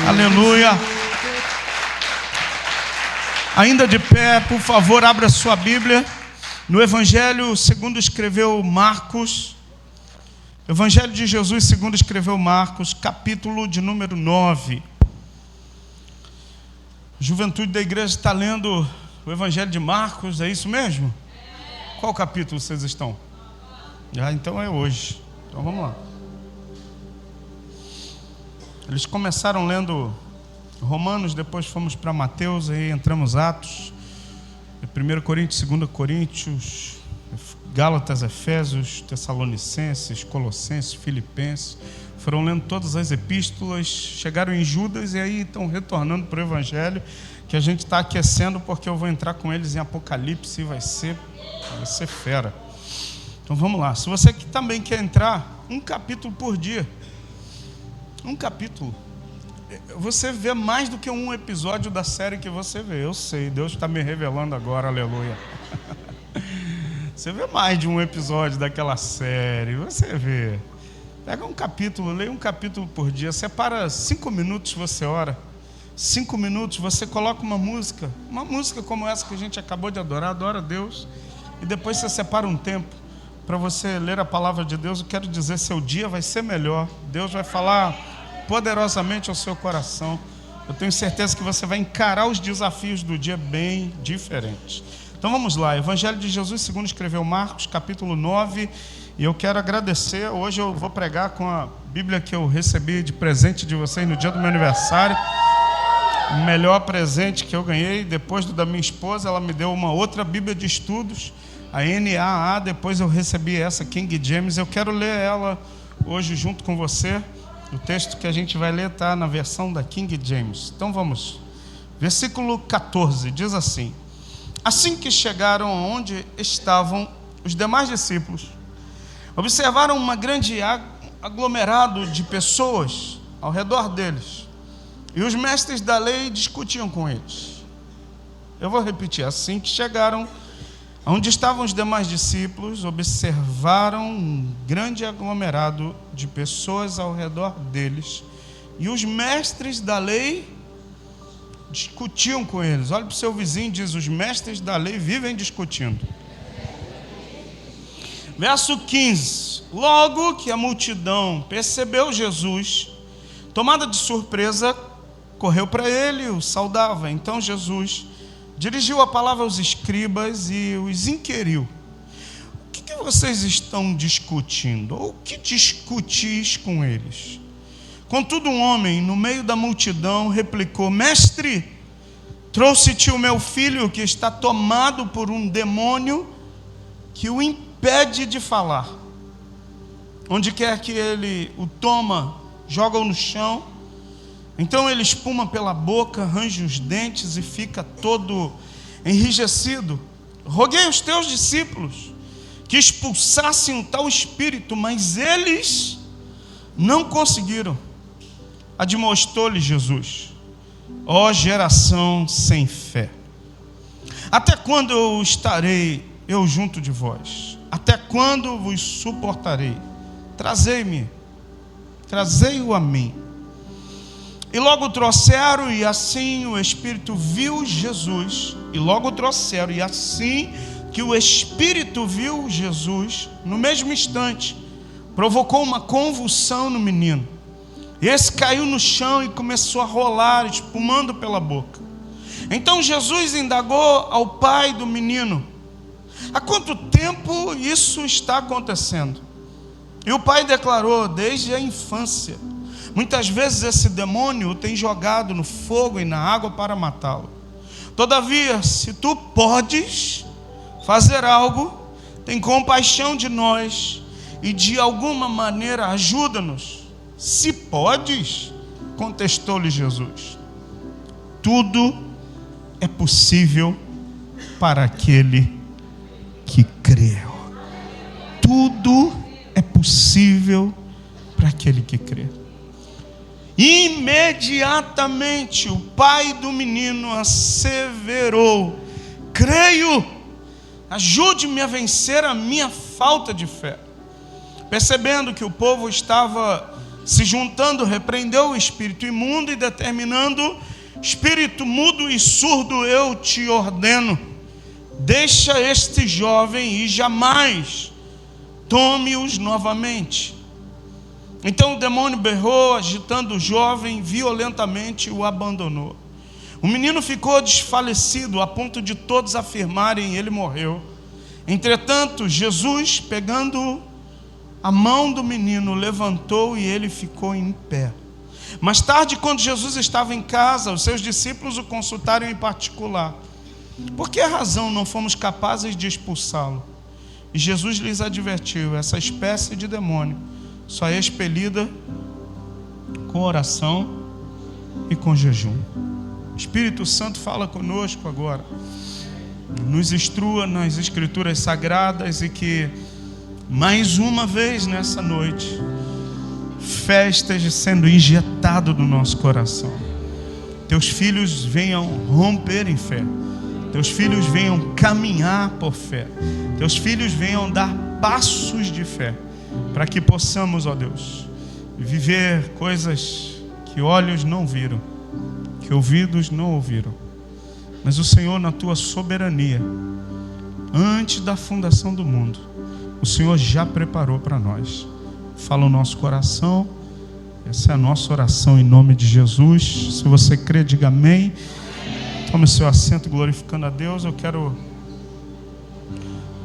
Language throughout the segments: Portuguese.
Aleluia. Ainda de pé, por favor, abra sua Bíblia no Evangelho segundo escreveu Marcos. Evangelho de Jesus segundo escreveu Marcos, capítulo de número 9. A juventude da igreja está lendo o Evangelho de Marcos, é isso mesmo? Qual capítulo vocês estão? Então é hoje. Então vamos lá. Eles começaram lendo Romanos, depois fomos para Mateus, aí entramos Atos, 1 Coríntios, 2 Coríntios, Gálatas, Efésios, Tessalonicenses, Colossenses, Filipenses. Foram lendo todas as epístolas, chegaram em Judas e aí estão retornando para o Evangelho, que a gente está aquecendo porque eu vou entrar com eles em Apocalipse e vai ser fera. Então vamos lá. Se você também quer entrar, um capítulo por dia. Um capítulo. Você vê mais do que um episódio da série que você vê. Eu sei, Deus está me revelando agora, aleluia. Você vê mais de um episódio daquela série. Você vê. Pega um capítulo, leia um capítulo por dia. Separa 5 minutos, você ora. 5 minutos, você coloca uma música como essa que a gente acabou de adorar. Adora a Deus. E depois você separa um tempo para você ler a palavra de Deus. Eu quero dizer, seu dia vai ser melhor. Deus vai falar poderosamente ao seu coração. Eu tenho certeza que você vai encarar os desafios do dia bem diferentes. Então vamos lá, Evangelho de Jesus segundo escreveu Marcos, capítulo 9. E eu quero agradecer. Hoje eu vou pregar com a Bíblia que eu recebi de presente de vocês no dia do meu aniversário. O melhor presente que eu ganhei, depois do da minha esposa, ela me deu uma outra Bíblia de estudos, a NAA. Depois eu recebi essa King James. Eu quero ler ela hoje junto com você. O texto que a gente vai ler está na versão da King James. Então vamos. Versículo 14 diz assim: assim que chegaram onde estavam os demais discípulos, observaram uma grande aglomerado de pessoas ao redor deles, e os mestres da lei discutiam com eles. Eu vou repetir. Assim que chegaram onde estavam os demais discípulos, observaram um grande aglomerado de pessoas ao redor deles, e os mestres da lei discutiam com eles. Olha para o seu vizinho e diz: os mestres da lei vivem discutindo. Verso 15: logo que a multidão percebeu Jesus, tomada de surpresa, correu para ele e o saudava. Então Jesus dirigiu a palavra aos escribas e os inquiriu: o que vocês estão discutindo? Ou o que discutis com eles? Contudo, um homem no meio da multidão replicou: mestre, trouxe-te o meu filho que está tomado por um demônio que o impede de falar. Onde quer que ele o toma, joga-o no chão. Então ele espuma pela boca, range os dentes e fica todo enrijecido. Roguei aos teus discípulos que expulsassem o tal espírito, mas eles não conseguiram. Admoestou-lhe Jesus: ó geração sem fé, até quando eu estarei eu junto de vós? Até quando vos suportarei? Trazei-o a mim. E logo trouxeram, e assim o Espírito viu Jesus. E logo trouxeram, e assim que o Espírito viu Jesus, no mesmo instante, provocou uma convulsão no menino. Esse caiu no chão e começou a rolar, espumando pela boca. Então Jesus indagou ao pai do menino: há quanto tempo isso está acontecendo? E o pai declarou: desde a infância. Muitas vezes esse demônio o tem jogado no fogo e na água para matá-lo. Todavia, se tu podes fazer algo, tem compaixão de nós e de alguma maneira ajuda-nos. Se podes, contestou-lhe Jesus, tudo é possível para aquele que crê. Tudo é possível para aquele que crê. Imediatamente o pai do menino asseverou: creio, ajude-me a vencer a minha falta de fé. Percebendo que o povo estava Se juntando, repreendeu o espírito imundo e determinando: espírito mudo e surdo, eu te ordeno, deixa este jovem e jamais tome-os novamente. Então o demônio berrou, agitando o jovem, violentamente o abandonou. O menino ficou desfalecido, a ponto de todos afirmarem: ele morreu. Entretanto, Jesus, pegando a mão do menino, levantou e ele ficou em pé. Mais tarde, quando Jesus estava em casa, os seus discípulos o consultaram em particular: por que razão não fomos capazes de expulsá-lo? E Jesus lhes advertiu: essa espécie de demônio só é expelida com oração e com jejum. O Espírito Santo fala conosco agora, nos instrua nas Escrituras Sagradas, e que mais uma vez nessa noite fé esteja sendo injetado no nosso coração. Teus filhos venham romper em fé, teus filhos venham caminhar por fé, teus filhos venham dar passos de fé, para que possamos, ó Deus, viver coisas que olhos não viram, que ouvidos não ouviram, mas o Senhor, na tua soberania, antes da fundação do mundo, o Senhor já preparou para nós. Fala o nosso coração. Essa é a nossa oração em nome de Jesus. Se você crê, diga amém. Tome seu assento glorificando a Deus. Eu quero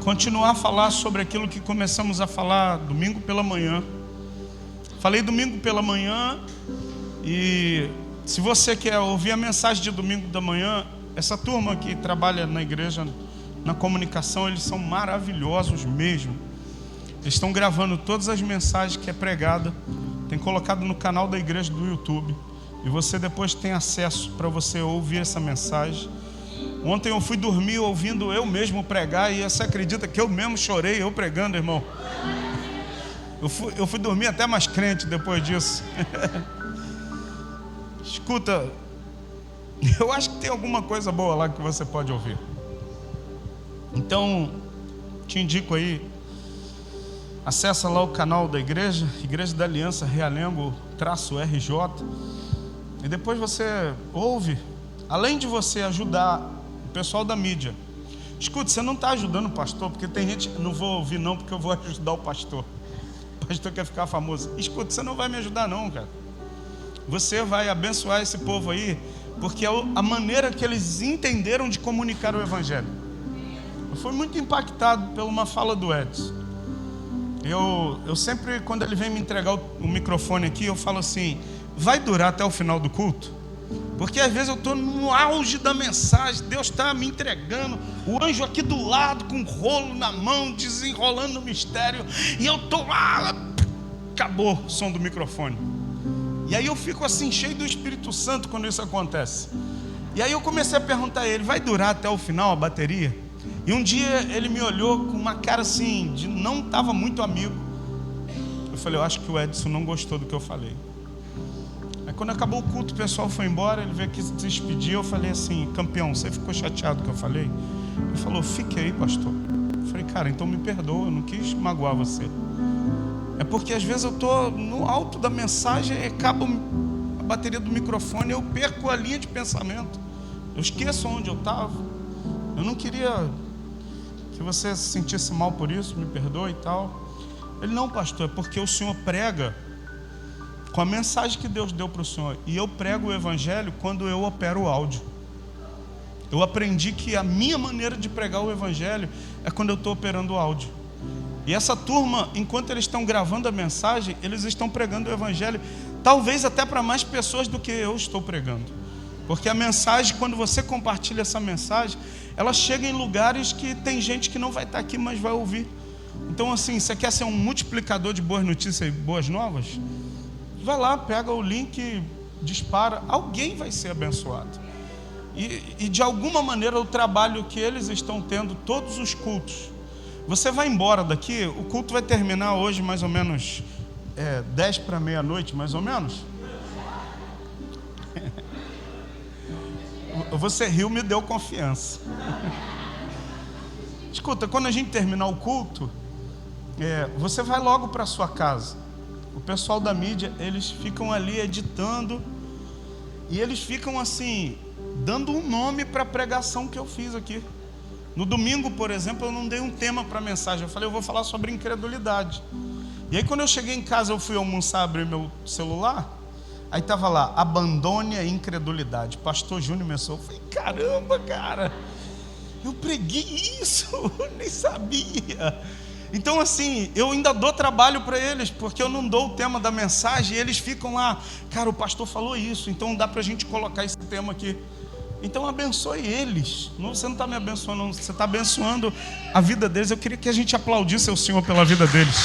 continuar a falar sobre aquilo que começamos a falar domingo pela manhã. Falei domingo pela manhã, e se você quer ouvir a mensagem de domingo da manhã, essa turma que trabalha na igreja, na comunicação, eles são maravilhosos mesmo. Eles estão gravando todas as mensagens que é pregada, tem colocado no canal da igreja do YouTube, e você depois tem acesso para você ouvir essa mensagem. Ontem eu fui dormir ouvindo eu mesmo pregar, e você acredita que eu mesmo chorei, eu pregando, irmão? Eu fui dormir até mais crente depois disso. Escuta, eu acho que tem alguma coisa boa lá que você pode ouvir. Então, te indico aí, acessa lá o canal da igreja, Igreja da Aliança Realengo-RJ, e depois você ouve. Além de você ajudar o pessoal da mídia, escuta, você não está ajudando o pastor, porque tem gente, não vou ouvir não, porque eu vou ajudar o pastor quer ficar famoso. Escuta, você não vai me ajudar não, cara. Você vai abençoar esse povo aí, porque é a maneira que eles entenderam de comunicar o evangelho. Eu fui muito impactado por uma fala do Edson. Eu sempre, quando ele vem me entregar o microfone aqui, eu falo assim: vai durar até o final do culto? Porque às vezes eu estou no auge da mensagem, Deus está me entregando, o anjo aqui do lado com um rolo na mão, desenrolando o mistério, e eu estou lá, acabou o som do microfone. E aí eu fico assim, cheio do Espírito Santo quando isso acontece. E aí eu comecei a perguntar a ele: vai durar até o final a bateria? E um dia ele me olhou com uma cara assim, de não estava muito amigo. Eu falei: eu acho que o Edson não gostou do que eu falei. Aí quando acabou o culto, o pessoal foi embora, ele veio aqui se despedir. Eu falei assim: campeão, você ficou chateado com o que eu falei? Ele falou: fiquei, pastor. Eu falei: cara, então me perdoa, eu não quis magoar você. É porque às vezes eu estou no alto da mensagem e acaba a bateria do microfone, eu perco a linha de pensamento, eu esqueço onde eu estava. Eu não queria que você se sentisse mal por isso, me perdoe e tal. Ele: não, pastor, é porque o senhor prega com a mensagem que Deus deu para o senhor, e eu prego o evangelho quando eu opero o áudio. Eu aprendi que a minha maneira de pregar o evangelho é quando eu estou operando o áudio. E essa turma, enquanto eles estão gravando a mensagem, eles estão pregando o evangelho, talvez até para mais pessoas do que eu estou pregando. Porque a mensagem, quando você compartilha essa mensagem, ela chega em lugares que tem gente que não vai estar aqui, mas vai ouvir. Então assim, você quer ser um multiplicador de boas notícias e boas novas? Vai lá, pega o link, dispara, alguém vai ser abençoado. E de alguma maneira o trabalho que eles estão tendo, todos os cultos, você vai embora daqui, o culto vai terminar hoje mais ou menos 10 para meia-noite, mais ou menos. Você riu, me deu confiança. Escuta, quando a gente terminar o culto, você vai logo para sua casa. O pessoal da mídia, eles ficam ali editando e eles ficam assim, dando um nome para a pregação que eu fiz aqui. No domingo, por exemplo, eu não dei um tema para a mensagem. Eu falei, eu vou falar sobre incredulidade. E aí quando eu cheguei em casa, eu fui almoçar, abri meu celular, aí estava lá, abandone a incredulidade. Pastor Júnior mencionou. Eu falei, caramba, cara, eu preguei isso, eu nem sabia. Então assim, eu ainda dou trabalho para eles, porque eu não dou o tema da mensagem, e eles ficam lá, cara, o pastor falou isso, então dá para a gente colocar esse tema aqui. Então abençoe eles. Você não está me abençoando, você está abençoando a vida deles. Eu queria que a gente aplaudisse o Senhor pela vida deles.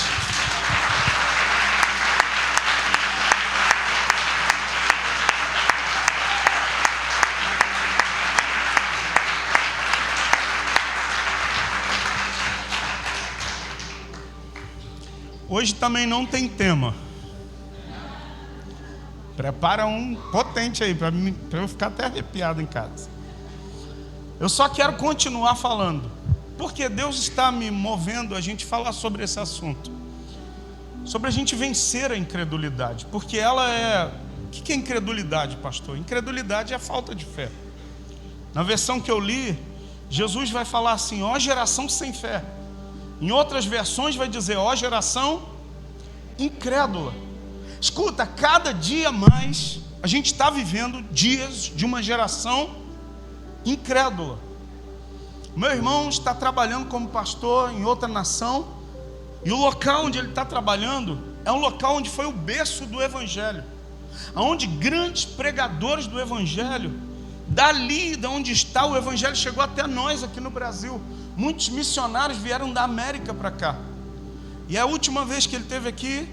Hoje também não tem tema. Prepara um potente aí, para eu ficar até arrepiado em casa. Eu só quero continuar falando, porque Deus está me movendo a gente falar sobre esse assunto. Sobre a gente vencer a incredulidade. Porque ela é... O que é incredulidade, pastor? Incredulidade é a falta de fé. Na versão que eu li, Jesus vai falar assim, ó geração sem fé. Em outras versões vai dizer, ó geração incrédula. Escuta, cada dia mais a gente está vivendo dias de uma geração incrédula. Meu irmão está trabalhando como pastor em outra nação, e o local onde ele está trabalhando é um local onde foi o berço do Evangelho, onde grandes pregadores do Evangelho, dali de onde está o Evangelho, chegou até nós aqui no Brasil. Muitos missionários vieram da América para cá. E a última vez que ele esteve aqui,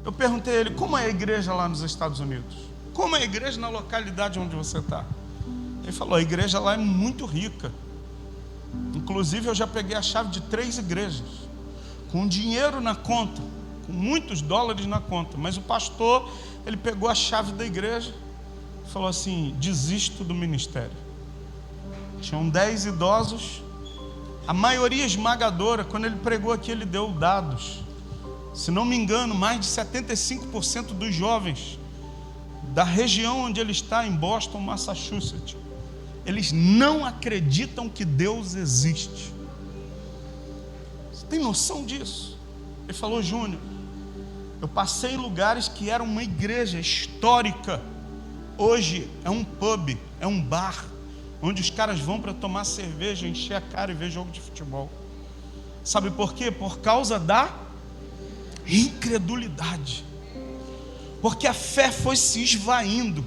eu perguntei a ele, como é a igreja lá nos Estados Unidos? Como é a igreja na localidade onde você está? Ele falou, a igreja lá é muito rica. Inclusive eu já peguei a chave de 3 igrejas, com dinheiro na conta, com muitos dólares na conta. Mas o pastor, ele pegou a chave da igreja e falou assim, desisto do ministério. Tinham 10 idosos, a maioria esmagadora. Quando ele pregou aqui, ele deu dados. Se não me engano, mais de 75% dos jovens da região onde ele está, em Boston, Massachusetts, eles não acreditam que Deus existe. Você tem noção disso? Ele falou, Júnior, eu passei em lugares que eram uma igreja histórica, hoje é um pub, é um bar, onde os caras vão para tomar cerveja, encher a cara e ver jogo de futebol. Sabe por quê? Por causa da incredulidade. Porque a fé foi se esvaindo.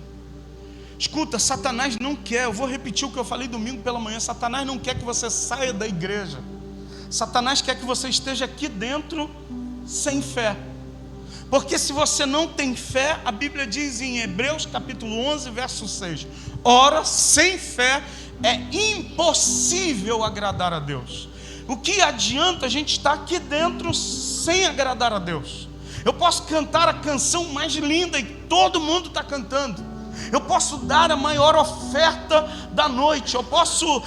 Escuta, Satanás não quer, eu vou repetir o que eu falei domingo pela manhã, Satanás não quer que você saia da igreja. Satanás quer que você esteja aqui dentro sem fé. Porque se você não tem fé, a Bíblia diz em Hebreus capítulo 11, verso 6, ora, sem fé é impossível agradar a Deus. O que adianta a gente estar aqui dentro sem agradar a Deus? Eu posso cantar a canção mais linda e todo mundo está cantando. Eu posso dar a maior oferta da noite. Eu posso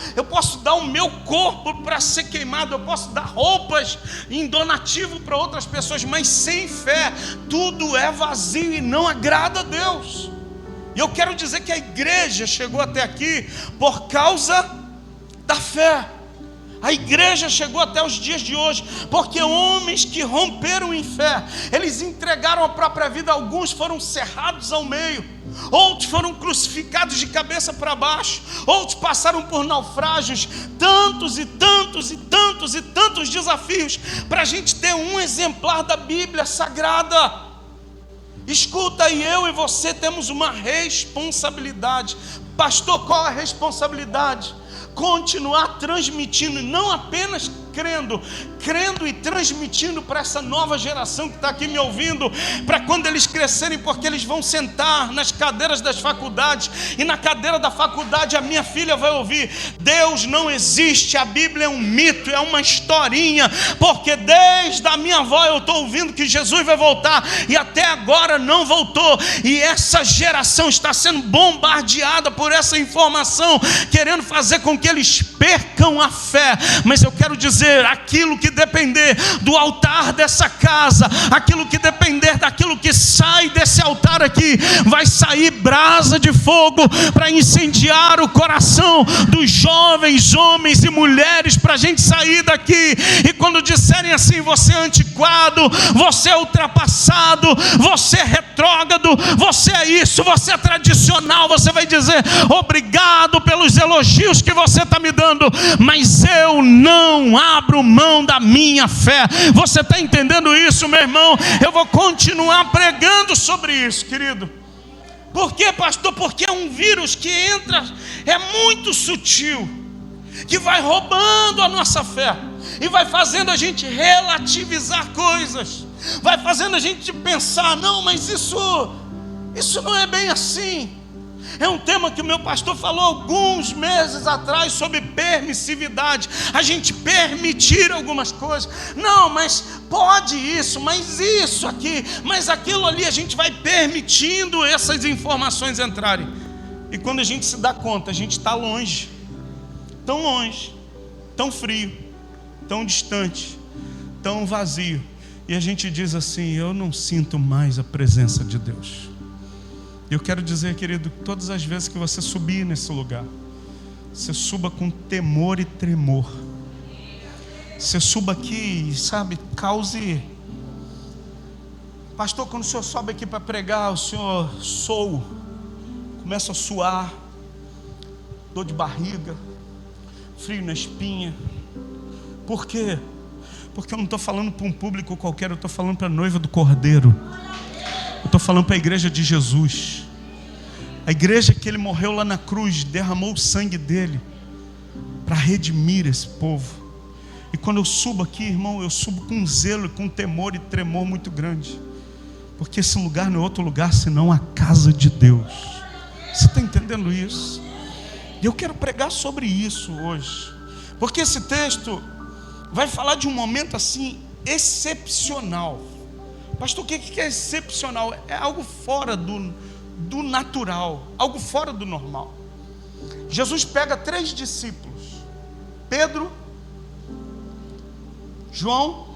dar o meu corpo para ser queimado. Eu posso dar roupas em donativo para outras pessoas. Mas sem fé, tudo é vazio e não agrada a Deus. E eu quero dizer que a igreja chegou até aqui por causa da fé. A igreja chegou até os dias de hoje porque homens que romperam em fé, eles entregaram a própria vida. Alguns foram cerrados ao meio, outros foram crucificados de cabeça para baixo, outros passaram por naufrágios, tantos e tantos e tantos e tantos desafios para a gente ter um exemplar da Bíblia Sagrada. Escuta, e eu e você temos uma responsabilidade. Pastor, qual a responsabilidade? Continuar transmitindo, não apenas crendo e transmitindo para essa nova geração que está aqui me ouvindo, para quando eles crescerem, porque eles vão sentar nas cadeiras das faculdades, e na cadeira da faculdade a minha filha vai ouvir, Deus não existe, a Bíblia é um mito, é uma historinha, porque desde a minha avó eu estou ouvindo que Jesus vai voltar, e até agora não voltou, e essa geração está sendo bombardeada por essa informação, querendo fazer com que eles percam a fé. Mas eu quero dizer dizer: aquilo que depender do altar dessa casa, aquilo que depender daquilo que sai desse altar aqui, vai sair brasa de fogo para incendiar o coração dos jovens, homens e mulheres, para a gente sair daqui. E quando disserem assim: você é antiquado, você é ultrapassado, você é retrógrado, você é isso, você é tradicional, você vai dizer: obrigado pelos elogios que você está me dando, mas eu não abro mão da minha fé. Você está entendendo isso, meu irmão? Eu vou continuar pregando sobre isso, querido. Por quê, pastor? Porque é um vírus que entra, é muito sutil, que vai roubando a nossa fé e vai fazendo a gente relativizar coisas, vai fazendo a gente pensar: não, mas isso não é bem assim. É um tema que o meu pastor falou alguns meses atrás sobre permissividade. A gente permitir algumas coisas. Não, mas pode isso, mas isso aqui, mas aquilo ali. A gente vai permitindo essas informações entrarem. E quando a gente se dá conta, a gente está longe, tão frio, tão distante, tão vazio. E a gente diz assim: eu não sinto mais a presença de Deus. Eu quero dizer, querido, todas as vezes que você subir nesse lugar, você suba com temor e tremor. Você suba aqui e, sabe, cause... Pastor, quando o senhor sobe aqui para pregar, o senhor começa a suar, dor de barriga, frio na espinha. Por quê? Porque eu não estou falando para um público qualquer, eu estou falando para a noiva do Cordeiro. Eu estou falando para a igreja de Jesus, a igreja que Ele morreu lá na cruz, derramou o sangue dele para redimir esse povo. E quando eu subo aqui, irmão, eu subo com zelo, com temor e tremor muito grande, porque esse lugar não é outro lugar senão a casa de Deus. Você está entendendo isso? E eu quero pregar sobre isso hoje, porque esse texto vai falar de um momento assim excepcional. Pastor, o que é excepcional? É algo fora do natural, algo fora do normal. Jesus pega 3 discípulos: Pedro, João,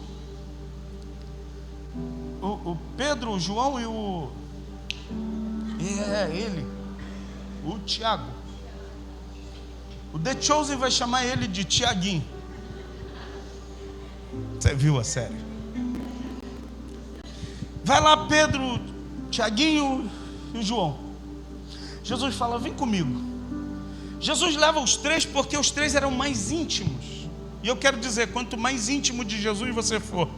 o Pedro, o João e o Tiago. O The Chosen vai chamar ele de Tiaguinho. Você viu a série? Vai lá, Pedro, Tiaguinho e o João. Jesus fala: vem comigo. Jesus leva os 3 porque os 3 eram mais íntimos. E eu quero dizer, quanto mais íntimo de Jesus você for,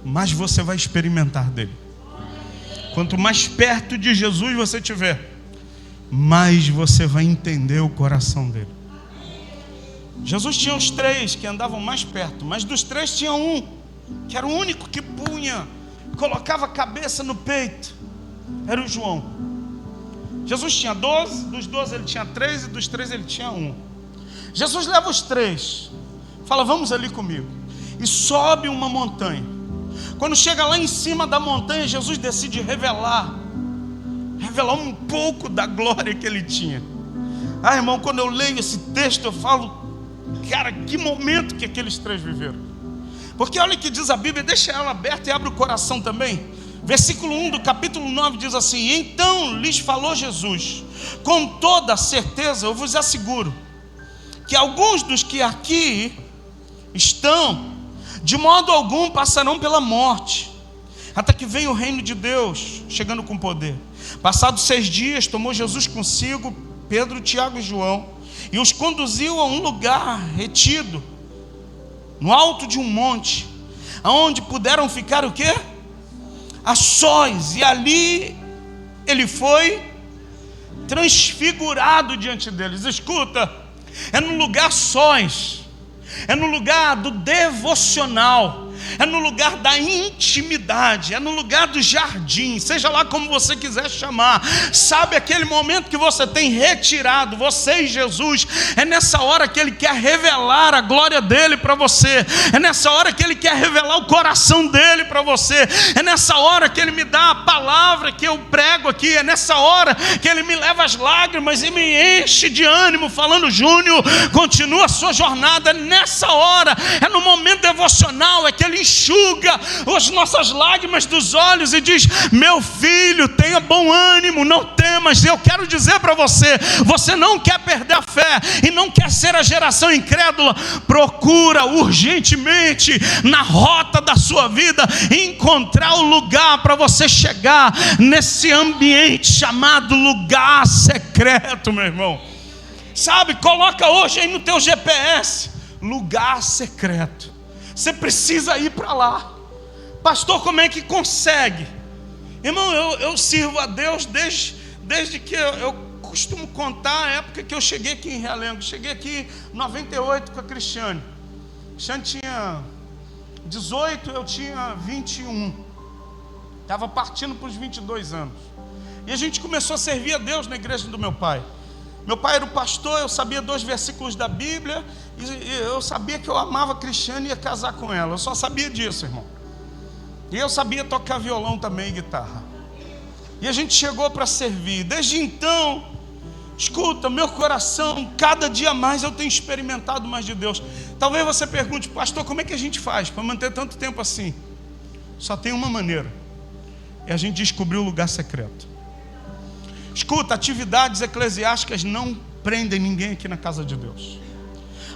mais você vai experimentar dele. Quanto mais perto de Jesus você estiver, mais você vai entender o coração dele. Jesus tinha os 3 que andavam mais perto, mas dos 3 tinha um que era o único que colocava a cabeça no peito. Era o João. Jesus tinha 12, dos 12 ele tinha 3 e dos 3 ele tinha 1. Jesus leva os 3, fala: vamos ali comigo, e sobe uma montanha. Quando chega lá em cima da montanha, Jesus decide revelar um pouco da glória que ele tinha. Ah, irmão, quando eu leio esse texto eu falo: cara, que momento que aqueles 3 viveram. Porque olha o que diz a Bíblia, deixa ela aberta e abre o coração também. Versículo 1 do capítulo 9 diz assim: então lhes falou Jesus: com toda certeza eu vos asseguro que alguns dos que aqui estão, de modo algum passarão pela morte, até que venha o reino de Deus chegando com poder. Passados 6 dias, tomou Jesus consigo Pedro, Tiago e João, e os conduziu a um lugar retido, no alto de um monte, aonde puderam ficar o quê? A sós. E ali ele foi transfigurado diante deles. Escuta, é no lugar sós, é no lugar do devocional, é no lugar da intimidade, é no lugar do jardim, seja lá como você quiser chamar. Sabe aquele momento que você tem retirado, você e Jesus? É nessa hora que Ele quer revelar a glória dEle para você. É nessa hora que Ele quer revelar o coração dEle para você. É nessa hora que Ele me dá a palavra que eu prego aqui. É nessa hora que Ele me leva as lágrimas e me enche de ânimo, falando: Júnior, continua a sua jornada. Nessa hora, é no momento devocional, é que Ele enxuga as nossas lágrimas dos olhos e diz: meu filho, tenha bom ânimo, não temas. Eu quero dizer para você, você não quer perder a fé e não quer ser a geração incrédula, procura urgentemente na rota da sua vida encontrar o lugar para você chegar nesse ambiente chamado lugar secreto, meu irmão. Sabe, coloca hoje aí no teu GPS, lugar secreto. Você precisa ir para lá. Pastor, como é que consegue? Irmão, eu sirvo a Deus desde que eu costumo contar a época que eu cheguei aqui em Realengo. Cheguei aqui em 98 com a Cristiane. Cristiane tinha 18, eu tinha 21. Estava partindo para os 22 anos. E a gente começou a servir a Deus na igreja do meu pai. Meu pai era o pastor, eu sabia 2 versículos da Bíblia, e eu sabia que eu amava a Cristiane e ia casar com ela. Eu só sabia disso, irmão. E eu sabia tocar violão também e guitarra. E a gente chegou para servir. Desde então, escuta, meu coração, cada dia mais eu tenho experimentado mais de Deus. Talvez você pergunte: pastor, como é que a gente faz para manter tanto tempo assim? Só tem uma maneira: é a gente descobrir o lugar secreto. Escuta, atividades eclesiásticas não prendem ninguém aqui na casa de Deus.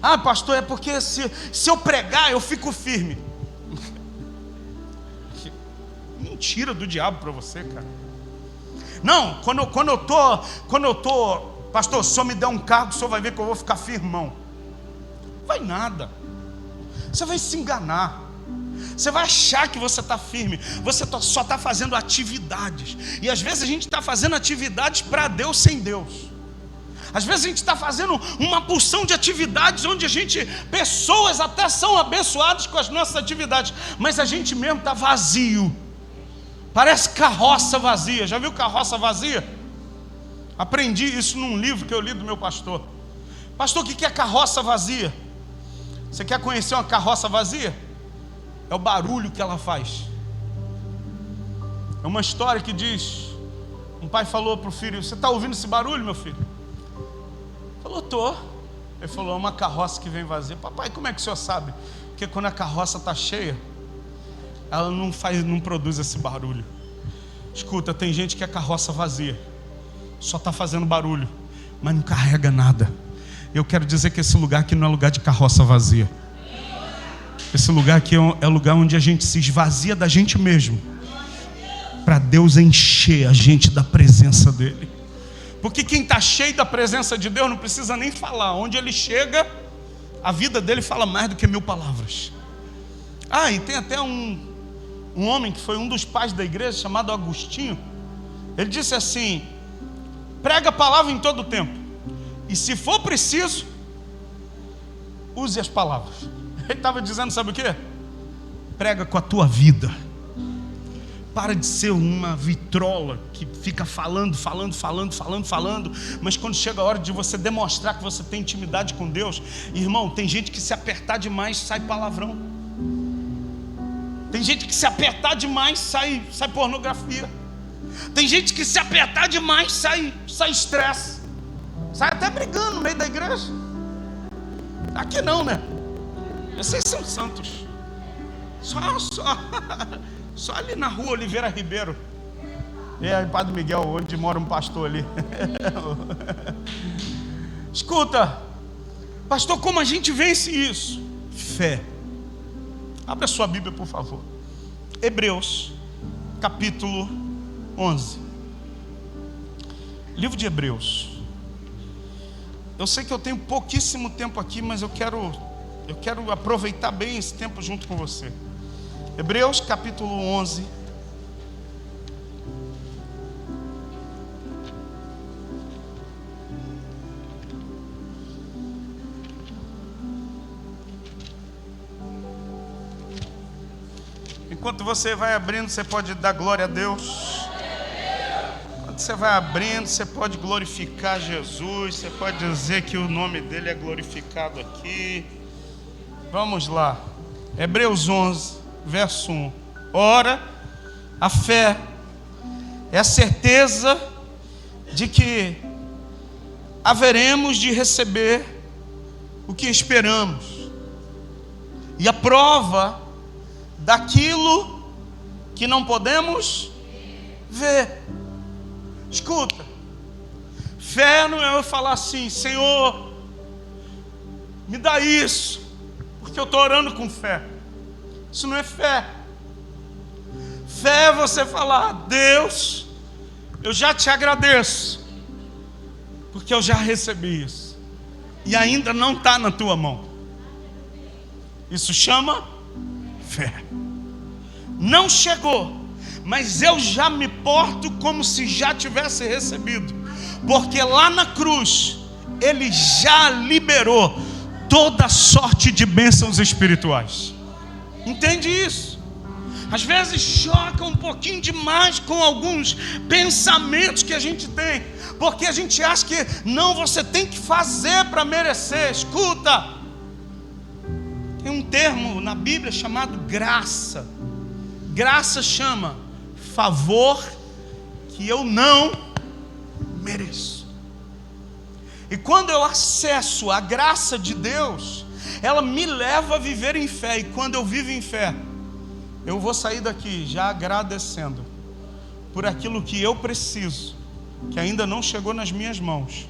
Ah, pastor, é porque se eu pregar eu fico firme. Mentira do diabo para você, cara. Não, quando eu tô, pastor, se o senhor me der um cargo, o senhor vai ver que eu vou ficar firmão. Vai nada. Você vai se enganar. Você vai achar que você está firme. Você só está fazendo atividades. E às vezes a gente está fazendo atividades para Deus sem Deus. Às vezes a gente está fazendo uma porção de atividades onde pessoas até são abençoadas com as nossas atividades, mas a gente mesmo está vazio. Parece carroça vazia. Já viu carroça vazia? Aprendi isso num livro que eu li do meu pastor. Pastor, o que é carroça vazia? Você quer conhecer uma carroça vazia? É o barulho que ela faz. É uma história que diz: um pai falou para o filho: você está ouvindo esse barulho, meu filho? Falou: tô. Ele falou: é uma carroça que vem vazia. Papai, como é que o senhor sabe? Porque quando a carroça está cheia, ela não produz esse barulho. Escuta, tem gente que é carroça vazia, só está fazendo barulho, mas não carrega nada. Eu quero dizer que esse lugar aqui não é lugar de carroça vazia. Esse lugar aqui é o lugar onde a gente se esvazia da gente mesmo, para Deus encher a gente da presença dEle. Porque quem está cheio da presença de Deus não precisa nem falar. Onde ele chega, a vida dele fala mais do que 1000 palavras. Ah, e tem até um homem que foi um dos pais da igreja, chamado Agostinho. Ele disse assim: prega a palavra em todo o tempo, e se for preciso, use as palavras. Ele estava dizendo, sabe o quê? Prega com a tua vida. Para de ser uma vitrola que fica falando, mas quando chega a hora de você demonstrar que você tem intimidade com Deus, irmão, tem gente que se apertar demais sai palavrão. Tem gente que se apertar demais sai pornografia. Tem gente que se apertar demais sai estresse. Sai até brigando no meio da igreja. Aqui não, né? Vocês são santos. Só ali na rua Oliveira Ribeiro. É, Padre Miguel, onde mora um pastor ali. Escuta, pastor, como a gente vence isso? Fé. Abra sua Bíblia, por favor. Hebreus, capítulo 11. Livro de Hebreus. Eu sei que eu tenho pouquíssimo tempo aqui, mas eu quero aproveitar bem esse tempo junto com você. Hebreus, capítulo 11. Enquanto você vai abrindo, você pode dar glória a Deus. Enquanto você vai abrindo, você pode glorificar Jesus. Você pode dizer que o nome dele é glorificado aqui. Vamos lá. Hebreus 11, verso 1. Ora, a fé é a certeza de que haveremos de receber o que esperamos. E a prova daquilo que não podemos ver. Escuta, fé não é eu falar assim: Senhor, me dá isso, porque eu estou orando com fé. Isso não é fé. Fé é você falar: Deus, eu já te agradeço, porque eu já recebi isso, e ainda não está na tua mão. Isso chama fé. Não chegou, mas eu já me porto como se já tivesse recebido, porque lá na cruz Ele já liberou toda sorte de bênçãos espirituais. Entende isso? Às vezes choca um pouquinho demais com alguns pensamentos que a gente tem, porque a gente acha que não, você tem que fazer para merecer. Escuta, tem um termo na Bíblia chamado graça. Graça chama favor que eu não mereço. E quando eu acesso a graça de Deus, ela me leva a viver em fé. E quando eu vivo em fé, eu vou sair daqui já agradecendo por aquilo que eu preciso, que ainda não chegou nas minhas mãos,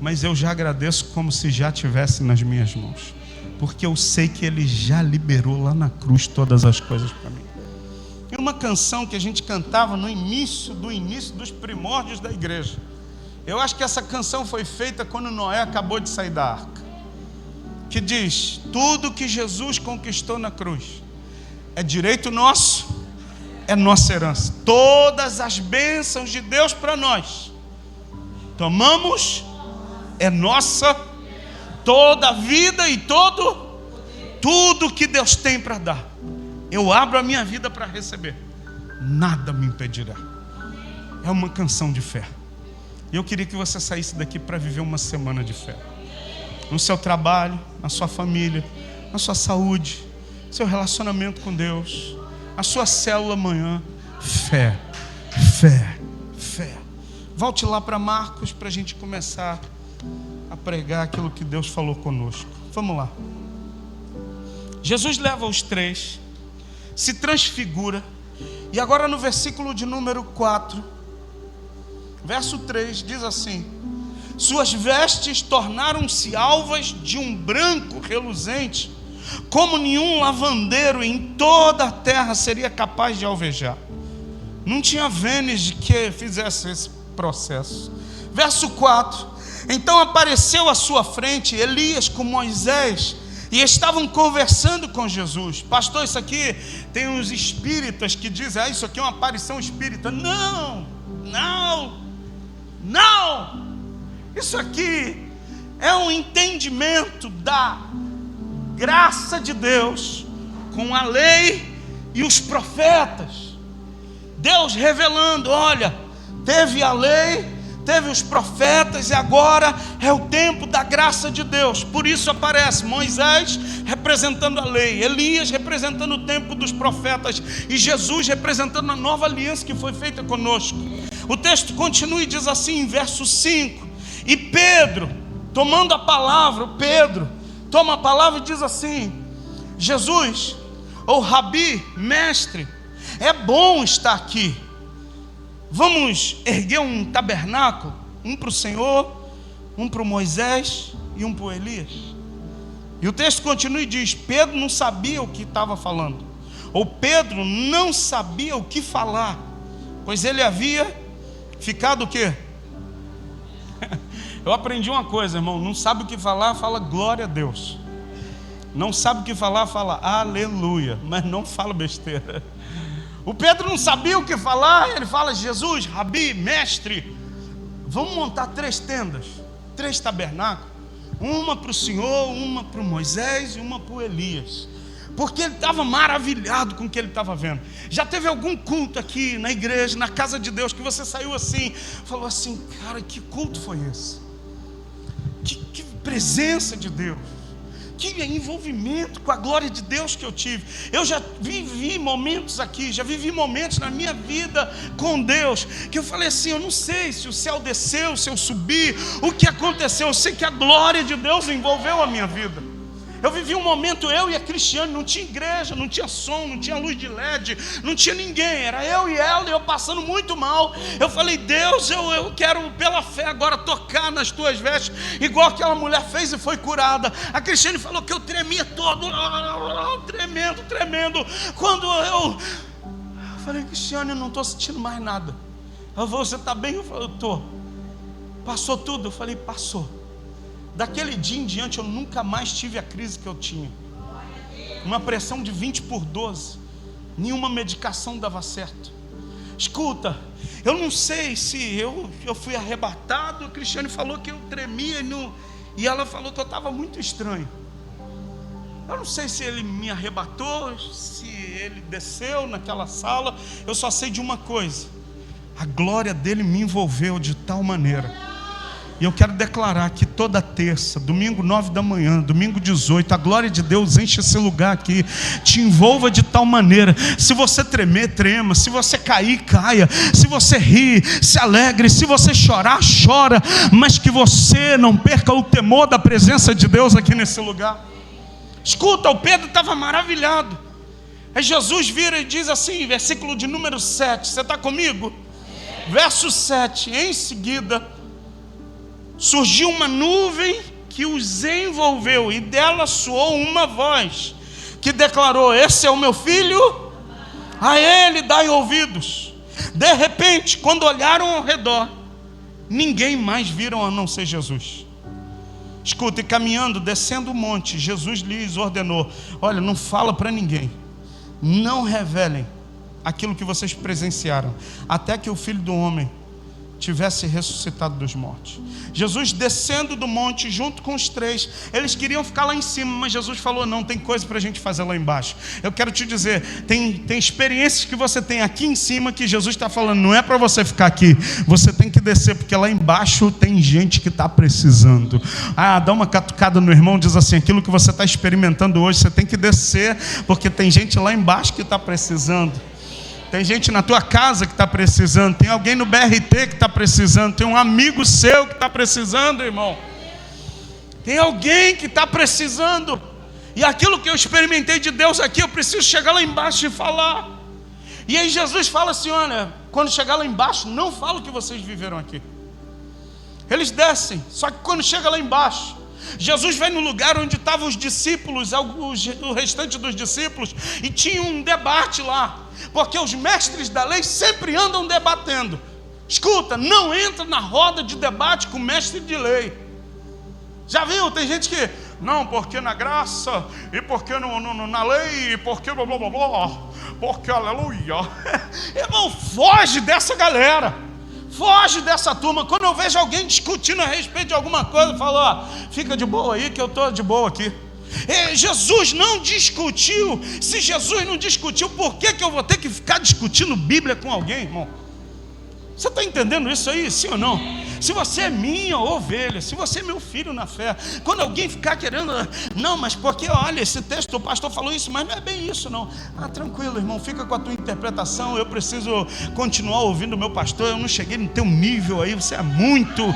mas eu já agradeço como se já tivesse nas minhas mãos, porque eu sei que Ele já liberou lá na cruz todas as coisas para mim. E uma canção que a gente cantava no início dos primórdios da igreja, eu acho que essa canção foi feita quando Noé acabou de sair da arca, que diz: tudo que Jesus conquistou na cruz é direito nosso, é nossa herança. Todas as bênçãos de Deus para nós tomamos, é nossa. Toda a vida e tudo que Deus tem para dar, eu abro a minha vida para receber, nada me impedirá. É uma canção de fé. E eu queria que você saísse daqui para viver uma semana de fé, no seu trabalho, na sua família, na sua saúde, seu relacionamento com Deus, a sua célula amanhã. Fé, fé, fé. Volte lá para Marcos para a gente começar a pregar aquilo que Deus falou conosco. Vamos lá. Jesus leva os três, se transfigura, e agora no versículo de número 4, verso 3, diz assim: suas vestes tornaram-se alvas de um branco reluzente, como nenhum lavandeiro em toda a terra seria capaz de alvejar. Não tinha Vênus que fizesse esse processo. Verso 4: então apareceu à sua frente Elias com Moisés, e estavam conversando com Jesus. Pastor, isso aqui tem uns espíritas que dizem: isso aqui é uma aparição espírita. Não. Isso aqui é um entendimento da graça de Deus com a lei e os profetas. Deus revelando: olha, teve a lei, teve os profetas, e agora é o tempo da graça de Deus. Por isso aparece Moisés representando a lei, Elias representando o tempo dos profetas, e Jesus representando a nova aliança que foi feita conosco. O texto continua e diz assim, em verso 5: e Pedro, tomando a palavra, Pedro toma a palavra e diz assim: Jesus, ou Rabi, mestre, é bom estar aqui. Vamos erguer um tabernáculo, um para o Senhor, um para o Moisés e um para o Elias. E o texto continua e diz: Pedro não sabia o que estava falando, ou Pedro não sabia o que falar, pois ele havia ficado o quê? Eu aprendi uma coisa, irmão: não sabe o que falar, fala glória a Deus. Não sabe o que falar, fala aleluia, mas não fala besteira. O Pedro não sabia o que falar, ele fala: Jesus, Rabi, mestre, vamos montar 3 tendas, 3 tabernáculos, uma para o Senhor, uma para o Moisés e uma para o Elias. Porque ele estava maravilhado com o que ele estava vendo. Já teve algum culto aqui na igreja, na casa de Deus, que você saiu assim, falou assim: cara, que culto foi esse? Que presença de Deus. Que envolvimento com a glória de Deus que eu tive. Eu já vivi momentos aqui, já vivi momentos na minha vida com Deus, que eu falei assim, eu não sei se o céu desceu, se eu subi, o que aconteceu, eu sei que a glória de Deus envolveu a minha vida. Eu vivi um momento, eu e a Cristiane, não tinha igreja, não tinha som, não tinha luz de LED, não tinha ninguém, era eu e ela, e eu passando muito mal. Eu falei, Deus, eu quero pela fé agora tocar nas tuas vestes, igual aquela mulher fez e foi curada. A Cristiane falou que eu tremia todo, tremendo. Quando eu falei, Cristiane, eu não estou sentindo mais nada. Ela falou, você está bem? Eu falei, eu estou. Passou tudo? Eu falei, passou. Daquele dia em diante eu nunca mais tive a crise que eu tinha. Uma pressão de 20/12. Nenhuma medicação dava certo. Escuta, eu não sei se eu fui arrebatado. O Cristiane falou que eu tremia e ela falou que eu estava muito estranho. Eu não sei se ele me arrebatou, se ele desceu naquela sala. Eu só sei de uma coisa: a glória dele me envolveu de tal maneira. E eu quero declarar que toda terça, domingo 9 da manhã, domingo 18, a glória de Deus enche esse lugar aqui, te envolva de tal maneira. Se você tremer, trema. Se você cair, caia. Se você rir, se alegre. Se você chorar, chora. Mas que você não perca o temor da presença de Deus aqui nesse lugar. Escuta, o Pedro estava maravilhado. Aí Jesus vira e diz assim, versículo de número 7, você está comigo? Verso 7, em seguida surgiu uma nuvem que os envolveu, e dela soou uma voz que declarou: esse é o meu filho, a ele dai ouvidos. De repente, quando olharam ao redor, ninguém mais viram a não ser Jesus. Escuta, e caminhando, descendo o monte, Jesus lhes ordenou: olha, não fala para ninguém, não revelem aquilo que vocês presenciaram, até que o Filho do Homem tivesse ressuscitado dos mortos. Jesus descendo do monte junto com os três, eles queriam ficar lá em cima, mas Jesus falou: não, tem coisa para a gente fazer lá embaixo. Eu quero te dizer, tem experiências que você tem aqui em cima que Jesus está falando, não é para você ficar aqui, você tem que descer, porque lá embaixo tem gente que está precisando. Dá uma catucada no irmão, diz assim: aquilo que você está experimentando hoje, você tem que descer, porque tem gente lá embaixo que está precisando. Tem gente na tua casa que está precisando. Tem alguém no BRT que está precisando. Tem um amigo seu que está precisando, irmão. Tem alguém que está precisando. E aquilo que eu experimentei de Deus aqui, eu preciso chegar lá embaixo e falar. E aí Jesus fala assim: olha, quando chegar lá embaixo, não fala o que vocês viveram aqui. Eles descem, só que quando chega lá embaixo, Jesus vai no lugar onde estavam os discípulos, o restante dos discípulos, e tinha um debate lá, porque os mestres da lei sempre andam debatendo. Escuta, não entra na roda de debate com o mestre de lei. Já viu? Tem gente que, não, porque na graça, e porque na lei, e porque blá blá blá blá, porque aleluia. Irmão, foge dessa galera. Foge dessa turma. Quando eu vejo alguém discutindo a respeito de alguma coisa, eu falo: ó, fica de boa aí que eu estou de boa aqui. Jesus não discutiu. Se Jesus não discutiu, por que eu vou ter que ficar discutindo Bíblia com alguém, irmão? Você está entendendo isso aí, sim ou não? Se você é minha ovelha, se você é meu filho na fé, quando alguém ficar querendo, não, mas porque olha, esse texto, o pastor falou isso, mas não é bem isso não. Tranquilo, irmão, fica com a tua interpretação. Eu preciso continuar ouvindo o meu pastor. Eu não cheguei no teu nível aí, você é muito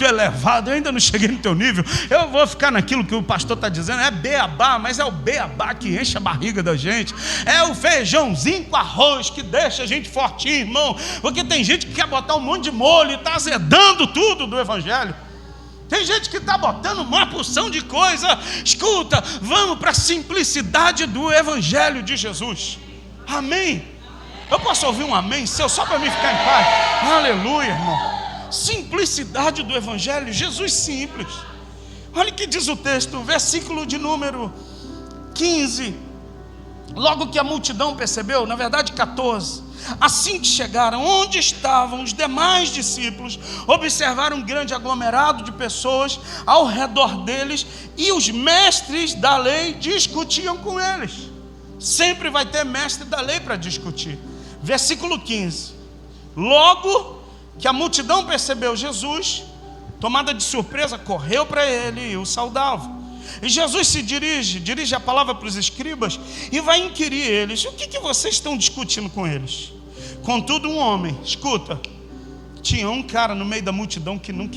elevado. Eu ainda não cheguei no teu nível. Eu vou ficar naquilo que o pastor está dizendo. É beabá, mas é o beabá que enche a barriga da gente. É o feijãozinho com arroz que deixa a gente fortinho, irmão. Porque tem gente que quer botar um monte de molho e está azedando tudo do evangelho. Tem gente que está botando uma porção de coisa. Escuta, vamos para a simplicidade do evangelho de Jesus. Amém? Eu posso ouvir um amém seu só para mim ficar em paz? Aleluia, irmão. Simplicidade do evangelho, Jesus simples. Olha o que diz o texto, versículo de número 15. Logo que a multidão percebeu, na verdade 14, assim que chegaram onde estavam os demais discípulos, observaram um grande aglomerado de pessoas ao redor deles, e os mestres da lei discutiam com eles. Sempre vai ter mestre da lei para discutir. Versículo 15. Logo que a multidão percebeu Jesus, tomada de surpresa, correu para ele e o saudava. E Jesus se dirige a palavra para os escribas e vai inquirir eles: o que vocês estão discutindo com eles? Contudo, um homem, escuta, tinha um cara no meio da multidão que ele não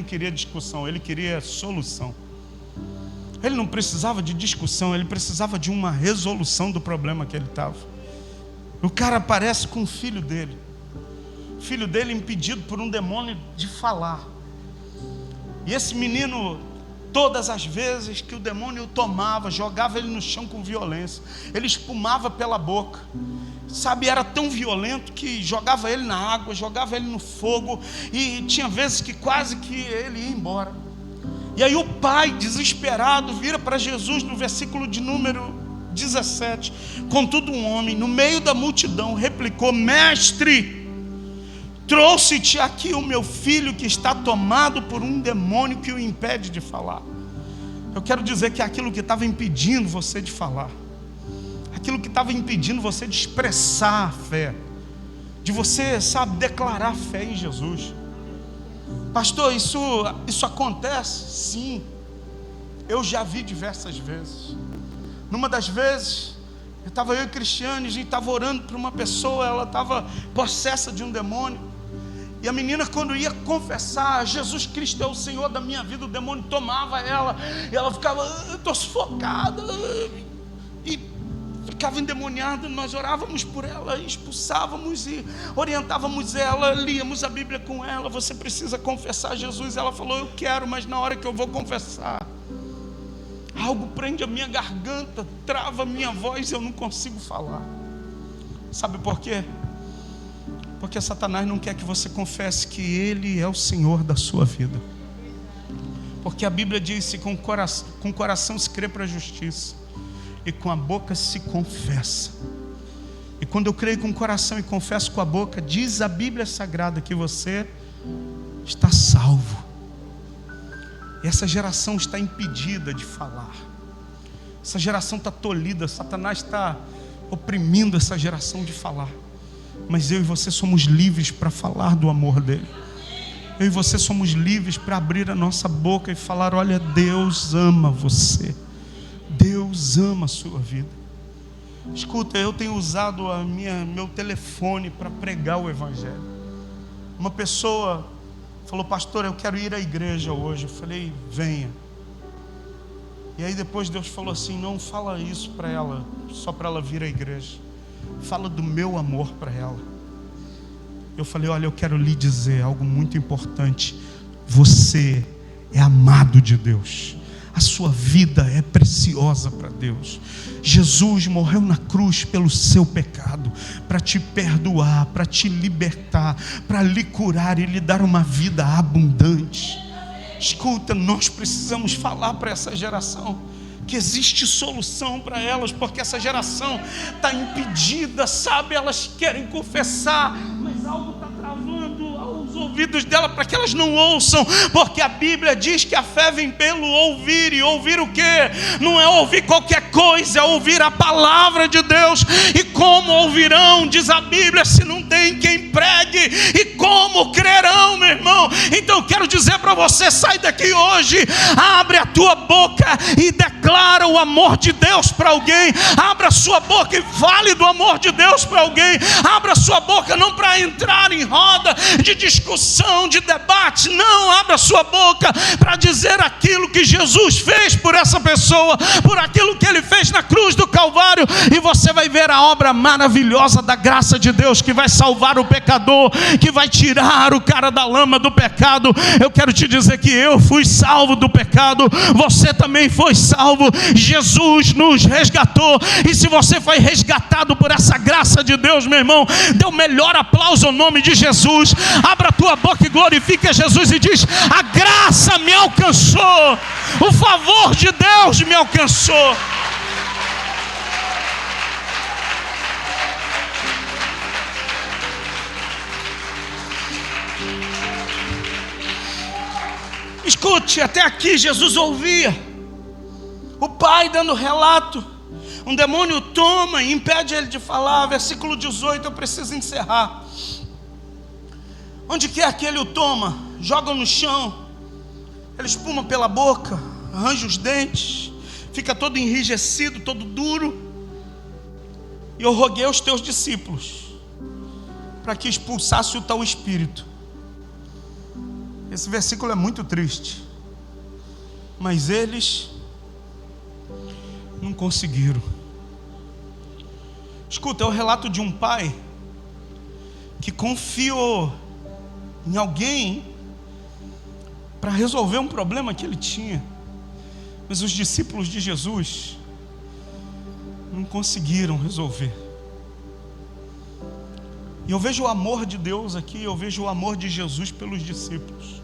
queria discussão, ele queria solução. Ele não precisava de discussão, ele precisava de uma resolução do problema que ele estava. O cara aparece com o filho dele impedido por um demônio de falar. E esse menino, todas as vezes que o demônio o tomava, jogava ele no chão com violência, ele espumava pela boca, sabe, era tão violento que jogava ele na água, jogava ele no fogo, e tinha vezes que quase que ele ia embora. E aí o pai, desesperado, vira para Jesus no versículo de número 17. Contudo, um homem no meio da multidão replicou: mestre, trouxe-te aqui o meu filho que está tomado por um demônio que o impede de falar. Eu quero dizer que aquilo que estava impedindo você de falar, aquilo que estava impedindo você de expressar a fé, de você, sabe, declarar fé em Jesus. Pastor, isso acontece? Sim, eu já vi diversas vezes. Numa das vezes, eu e Cristiane, a gente estava orando para uma pessoa, ela estava possessa de um demônio. E a menina, quando ia confessar: Jesus Cristo é o Senhor da minha vida, o demônio tomava ela, e ela ficava: estou sufocada, e ficava endemoniada. Nós orávamos por ela, expulsávamos e orientávamos ela, líamos a Bíblia com ela: você precisa confessar Jesus. Ela falou: eu quero, mas na hora que eu vou confessar, algo prende a minha garganta, trava a minha voz e eu não consigo falar. Sabe por quê? Porque Satanás não quer que você confesse que Ele é o Senhor da sua vida. Porque a Bíblia diz que com o coração se crê para a justiça, e com a boca se confessa. E quando eu creio com o coração e confesso com a boca, diz a Bíblia Sagrada que você está salvo. E essa geração está impedida de falar. Essa geração está tolhida. Satanás está oprimindo essa geração de falar. Mas eu e você somos livres para falar do amor dele. Eu e você somos livres para abrir a nossa boca e falar: olha, Deus ama você, Deus ama a sua vida. Escuta, eu tenho usado meu telefone para pregar o Evangelho. Uma pessoa falou: pastor, eu quero ir à igreja hoje. Eu falei: venha. E aí depois Deus falou assim: não fala isso para ela, só para ela vir à igreja. Fala do meu amor para ela. Eu falei: olha, eu quero lhe dizer algo muito importante. Você é amado de Deus. A sua vida é preciosa para Deus. Jesus morreu na cruz pelo seu pecado, para te perdoar, para te libertar, para lhe curar e lhe dar uma vida abundante. Escuta, nós precisamos falar para essa geração que existe solução para elas, porque essa geração está impedida, sabe? Elas querem confessar, mas algo está travando aos ouvidos dela para que elas não ouçam, porque a Bíblia diz que a fé vem pelo ouvir. E ouvir o quê? Não é ouvir qualquer coisa, é ouvir a palavra de Deus. E como ouvirão, diz a Bíblia, se não tem quem pregue? E como crerão, meu irmão? Então eu quero dizer para você: sai daqui hoje, abre a tua boca e declara o amor de Deus para alguém. Abra a sua boca e fale do amor de Deus para alguém. Abra a sua boca não para entrar em roda de discussão, de debate. Não, abra a sua boca para dizer aquilo que Jesus fez por essa pessoa, por aquilo que Ele fez na cruz do Calvário. E você vai ver a obra maravilhosa da graça de Deus, que vai salvar o pecador, que vai tirar o cara da lama do pecado. Eu quero te dizer que eu fui salvo do pecado, você também foi salvo. Jesus nos resgatou. E se você foi resgatado por essa graça de Deus, meu irmão, dê o melhor aplauso ao nome de Jesus. Abra a tua boca e glorifique a Jesus e diz: a graça me alcançou, o favor de Deus me alcançou. Escute, até aqui Jesus ouvia o pai dando relato. Um demônio toma e impede ele de falar. Versículo 18, eu preciso encerrar. Onde quer que ele o toma, joga no chão, ele espuma pela boca, arranja os dentes, fica todo enrijecido, todo duro. E eu roguei aos teus discípulos para que expulsasse o tal espírito. Esse versículo é muito triste, mas eles não conseguiram. Escuta, é o relato de um pai que confiou em alguém para resolver um problema que ele tinha, mas os discípulos de Jesus não conseguiram resolver. E eu vejo o amor de Deus aqui, eu vejo o amor de Jesus pelos discípulos,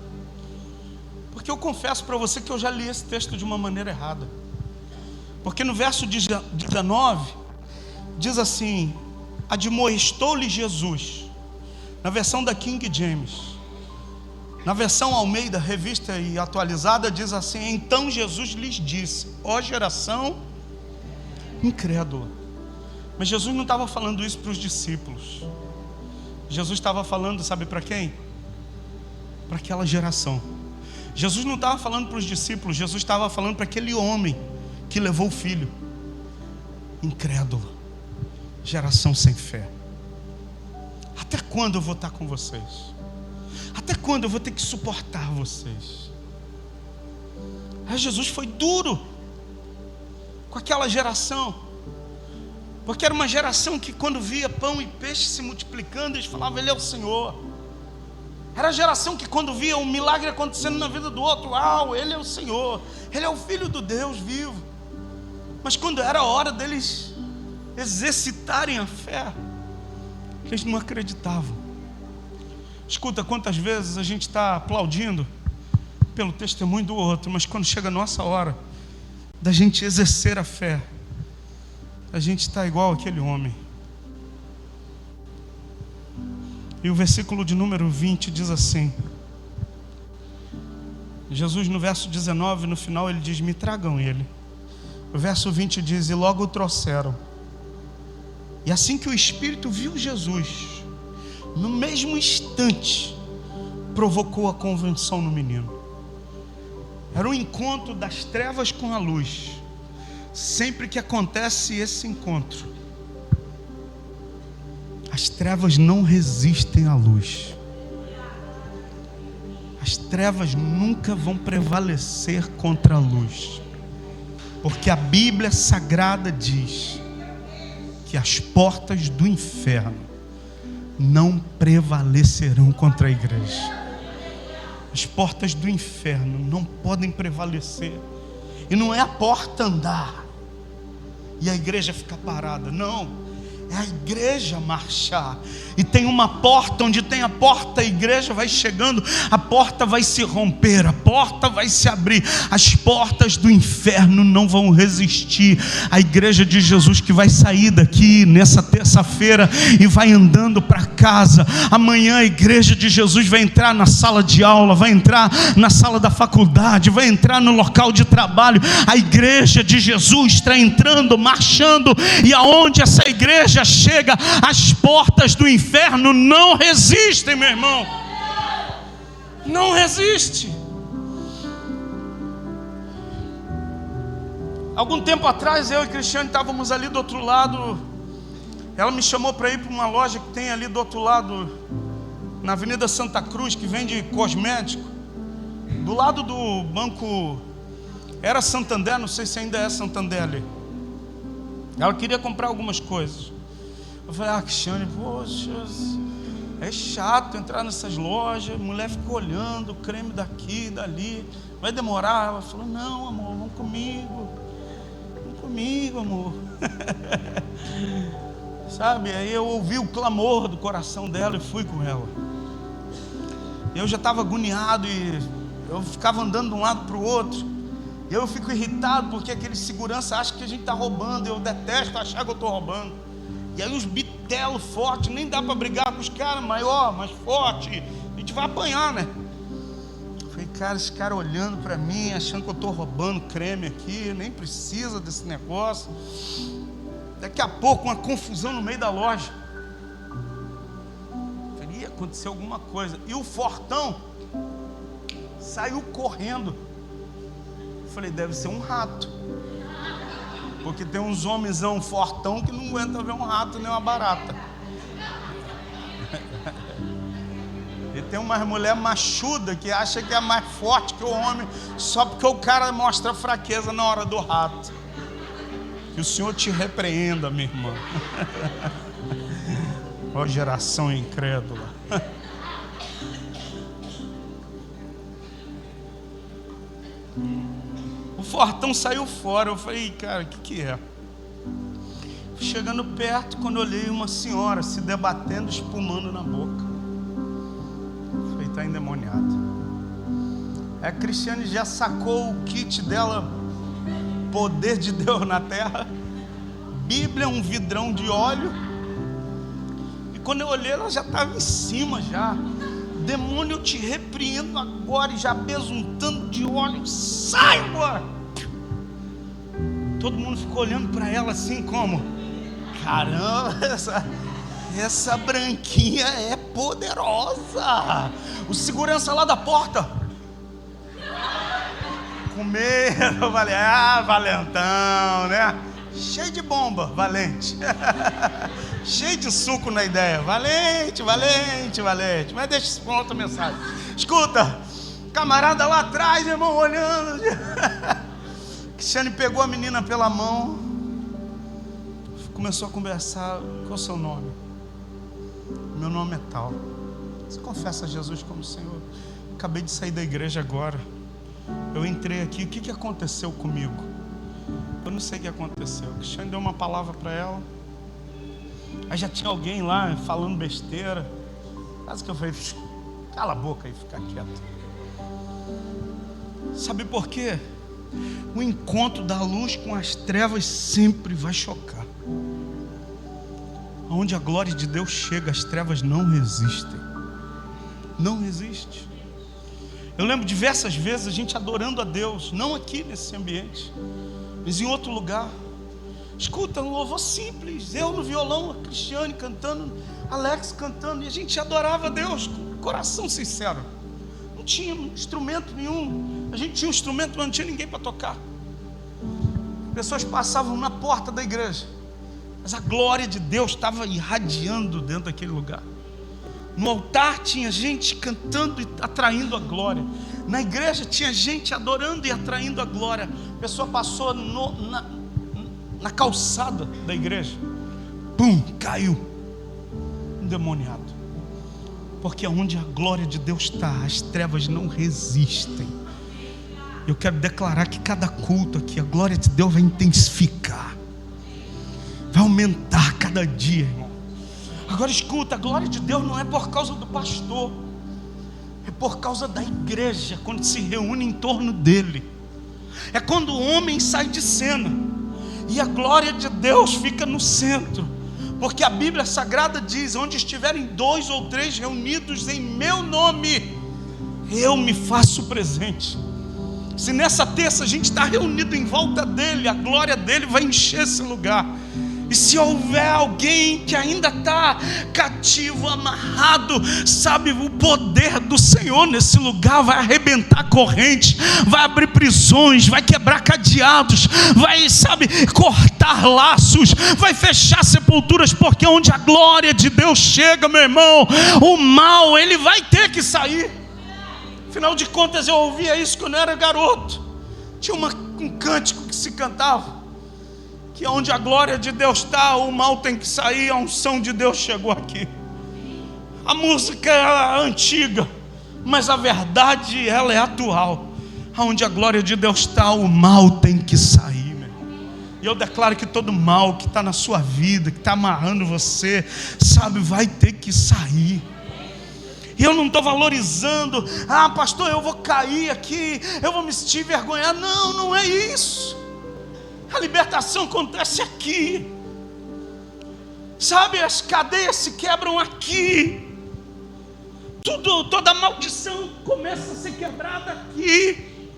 porque eu confesso para você que eu já li esse texto de uma maneira errada. Porque no verso 19 diz assim: admoestou-lhe Jesus, na versão da King James. Na versão Almeida, revista e atualizada, diz assim: então Jesus lhes disse, ó geração incrédula. Mas Jesus não estava falando isso para os discípulos. Jesus estava falando, sabe para quem? Para aquela geração. Jesus não estava falando para os discípulos, Jesus estava falando para aquele homem que levou o filho. Incrédulo, geração sem fé. Até quando eu vou estar com vocês? Até quando eu vou ter que suportar vocês? Aí Jesus foi duro com aquela geração, porque era uma geração que quando via pão e peixe se multiplicando, eles falavam: Ele é o Senhor. Era a geração que quando via um milagre acontecendo na vida do outro, Ele é o Senhor, Ele é o Filho do Deus vivo. Mas quando era a hora deles exercitarem a fé, eles não acreditavam. Escuta, quantas vezes a gente está aplaudindo pelo testemunho do outro, mas quando chega a nossa hora da gente exercer a fé, a gente está igual aquele homem. E o versículo de número 20 diz assim: Jesus no verso 19, no final ele diz: me tragam ele. O verso 20 diz: e logo o trouxeram. E assim que o Espírito viu Jesus, no mesmo instante provocou a conversão no menino. Era um encontro das trevas com a luz. Sempre que acontece esse encontro, as trevas não resistem à luz. As trevas nunca vão prevalecer contra a luz, porque a Bíblia Sagrada diz que as portas do inferno não prevalecerão contra a igreja. As portas do inferno não podem prevalecer. E não é a porta andar e a igreja ficar parada, não. É a igreja marchar. E tem uma porta, onde tem a porta, a igreja vai chegando, a porta vai se romper, a porta vai se abrir. As portas do inferno não vão resistir à igreja de Jesus, que vai sair daqui nessa terça-feira e vai andando para casa. Amanhã a igreja de Jesus vai entrar na sala de aula, vai entrar na sala da faculdade, vai entrar no local de trabalho. A igreja de Jesus está entrando, marchando, e aonde essa igreja chega, as portas do inferno não resistem, meu irmão. Não resiste. Algum tempo atrás, eu e Cristiane estávamos ali do outro lado. Ela me chamou para ir para uma loja que tem ali do outro lado, na Avenida Santa Cruz, que vende cosmético, do lado do banco, era Santander, não sei se ainda é Santander ali. Ela queria comprar algumas coisas. Eu falei: Cristiane, poxa, é chato entrar nessas lojas, a mulher fica olhando, creme daqui, dali, vai demorar. Ela falou: não, amor, vamos comigo, amor. Sabe, aí eu ouvi o clamor do coração dela e fui com ela. Eu já estava agoniado e eu ficava andando de um lado para o outro. Eu fico irritado porque aquele segurança acha que a gente está roubando. Eu detesto achar que eu estou roubando. E aí uns bitelos fortes, nem dá para brigar com os caras maior, mais forte, a gente vai apanhar, né? Eu falei: cara, esse cara olhando para mim, achando que eu estou roubando creme aqui, nem precisa desse negócio. Daqui a pouco uma confusão no meio da loja. Eu falei: ia acontecer alguma coisa. E o fortão saiu correndo. falei, deve ser um rato. Porque tem uns homenzão fortão que não aguenta ver um rato nem uma barata. E tem umas mulher machuda que acha que é mais forte que o homem, só porque o cara mostra fraqueza na hora do rato. Que o Senhor te repreenda, minha irmã. Ó geração incrédula. O fortão saiu fora. Eu falei, cara, o que é? Chegando perto, quando eu olhei uma senhora se debatendo, espumando na boca. Eu falei, está endemoniada. A Cristiane já sacou o kit dela, poder de Deus na terra, Bíblia, um vidrão de óleo. E quando eu olhei, ela já estava em cima já. Demônio, eu te repreendo agora, e já besuntando de óleo, sai agora. Todo mundo ficou olhando para ela assim como, caramba, essa branquinha é poderosa. O segurança lá da porta, com medo, eu falei, valentão, né? Cheio de bomba, valente. Cheio de suco na ideia, valente. Mas deixa isso para outra mensagem. Escuta, camarada lá atrás, irmão, olhando. Cristiane pegou a menina pela mão, começou a conversar. Qual é o seu nome? Meu nome é tal. Você confessa a Jesus como Senhor? Acabei de sair da igreja agora. Eu entrei aqui, o que aconteceu comigo? Eu não sei o que aconteceu. O Cristiane deu uma palavra para ela. Aí já tinha alguém lá falando besteira. Quase que eu falei, cala a boca e fica quieto. Sabe por quê? O encontro da luz com as trevas sempre vai chocar. Onde a glória de Deus chega, as trevas não resistem. Não resiste. Eu lembro diversas vezes a gente adorando a Deus, não aqui nesse ambiente, mas em outro lugar. Escuta, um louvor simples, eu no violão, a Cristiane cantando, Alex cantando, e a gente adorava a Deus com coração sincero. Não tinha instrumento nenhum. A gente tinha um instrumento, mas não tinha ninguém para tocar. Pessoas passavam na porta da igreja, mas a glória de Deus estava irradiando dentro daquele lugar. No altar tinha gente cantando e atraindo a glória. Na igreja tinha gente adorando e atraindo a glória. A pessoa passou na calçada da igreja, pum, caiu endemoniado. Porque onde a glória de Deus está, as trevas não resistem. Eu quero declarar que cada culto aqui, a glória de Deus vai intensificar, vai aumentar cada dia, irmão. Agora escuta, a glória de Deus não é por causa do pastor, é por causa da igreja, quando se reúne em torno dele. É quando o homem sai de cena e a glória de Deus fica no centro. Porque a Bíblia Sagrada diz, onde estiverem 2 ou 3 reunidos em meu nome, eu me faço presente. Se nessa terça a gente está reunido em volta dele, a glória dele vai encher esse lugar. E se houver alguém que ainda está cativo, amarrado, sabe, o poder do Senhor nesse lugar vai arrebentar corrente, vai abrir prisões, vai quebrar cadeados, vai, sabe, cortar laços, vai fechar sepulturas, porque onde a glória de Deus chega, meu irmão, o mal, ele vai ter que sair. Afinal de contas, eu ouvia isso quando eu era garoto. Tinha um cântico que se cantava, que onde a glória de Deus está, o mal tem que sair, a unção de Deus chegou aqui. A música é antiga, mas a verdade, ela é atual. Onde a glória de Deus está, o mal tem que sair, meu irmão. E eu declaro que todo mal que está na sua vida, que está amarrando você, sabe, vai ter que sair. E eu não estou valorizando, pastor, eu vou cair aqui, eu vou me sentir envergonhado. Não, não é isso. A libertação acontece aqui. Sabe, as cadeias se quebram aqui. Toda maldição começa a ser quebrada aqui.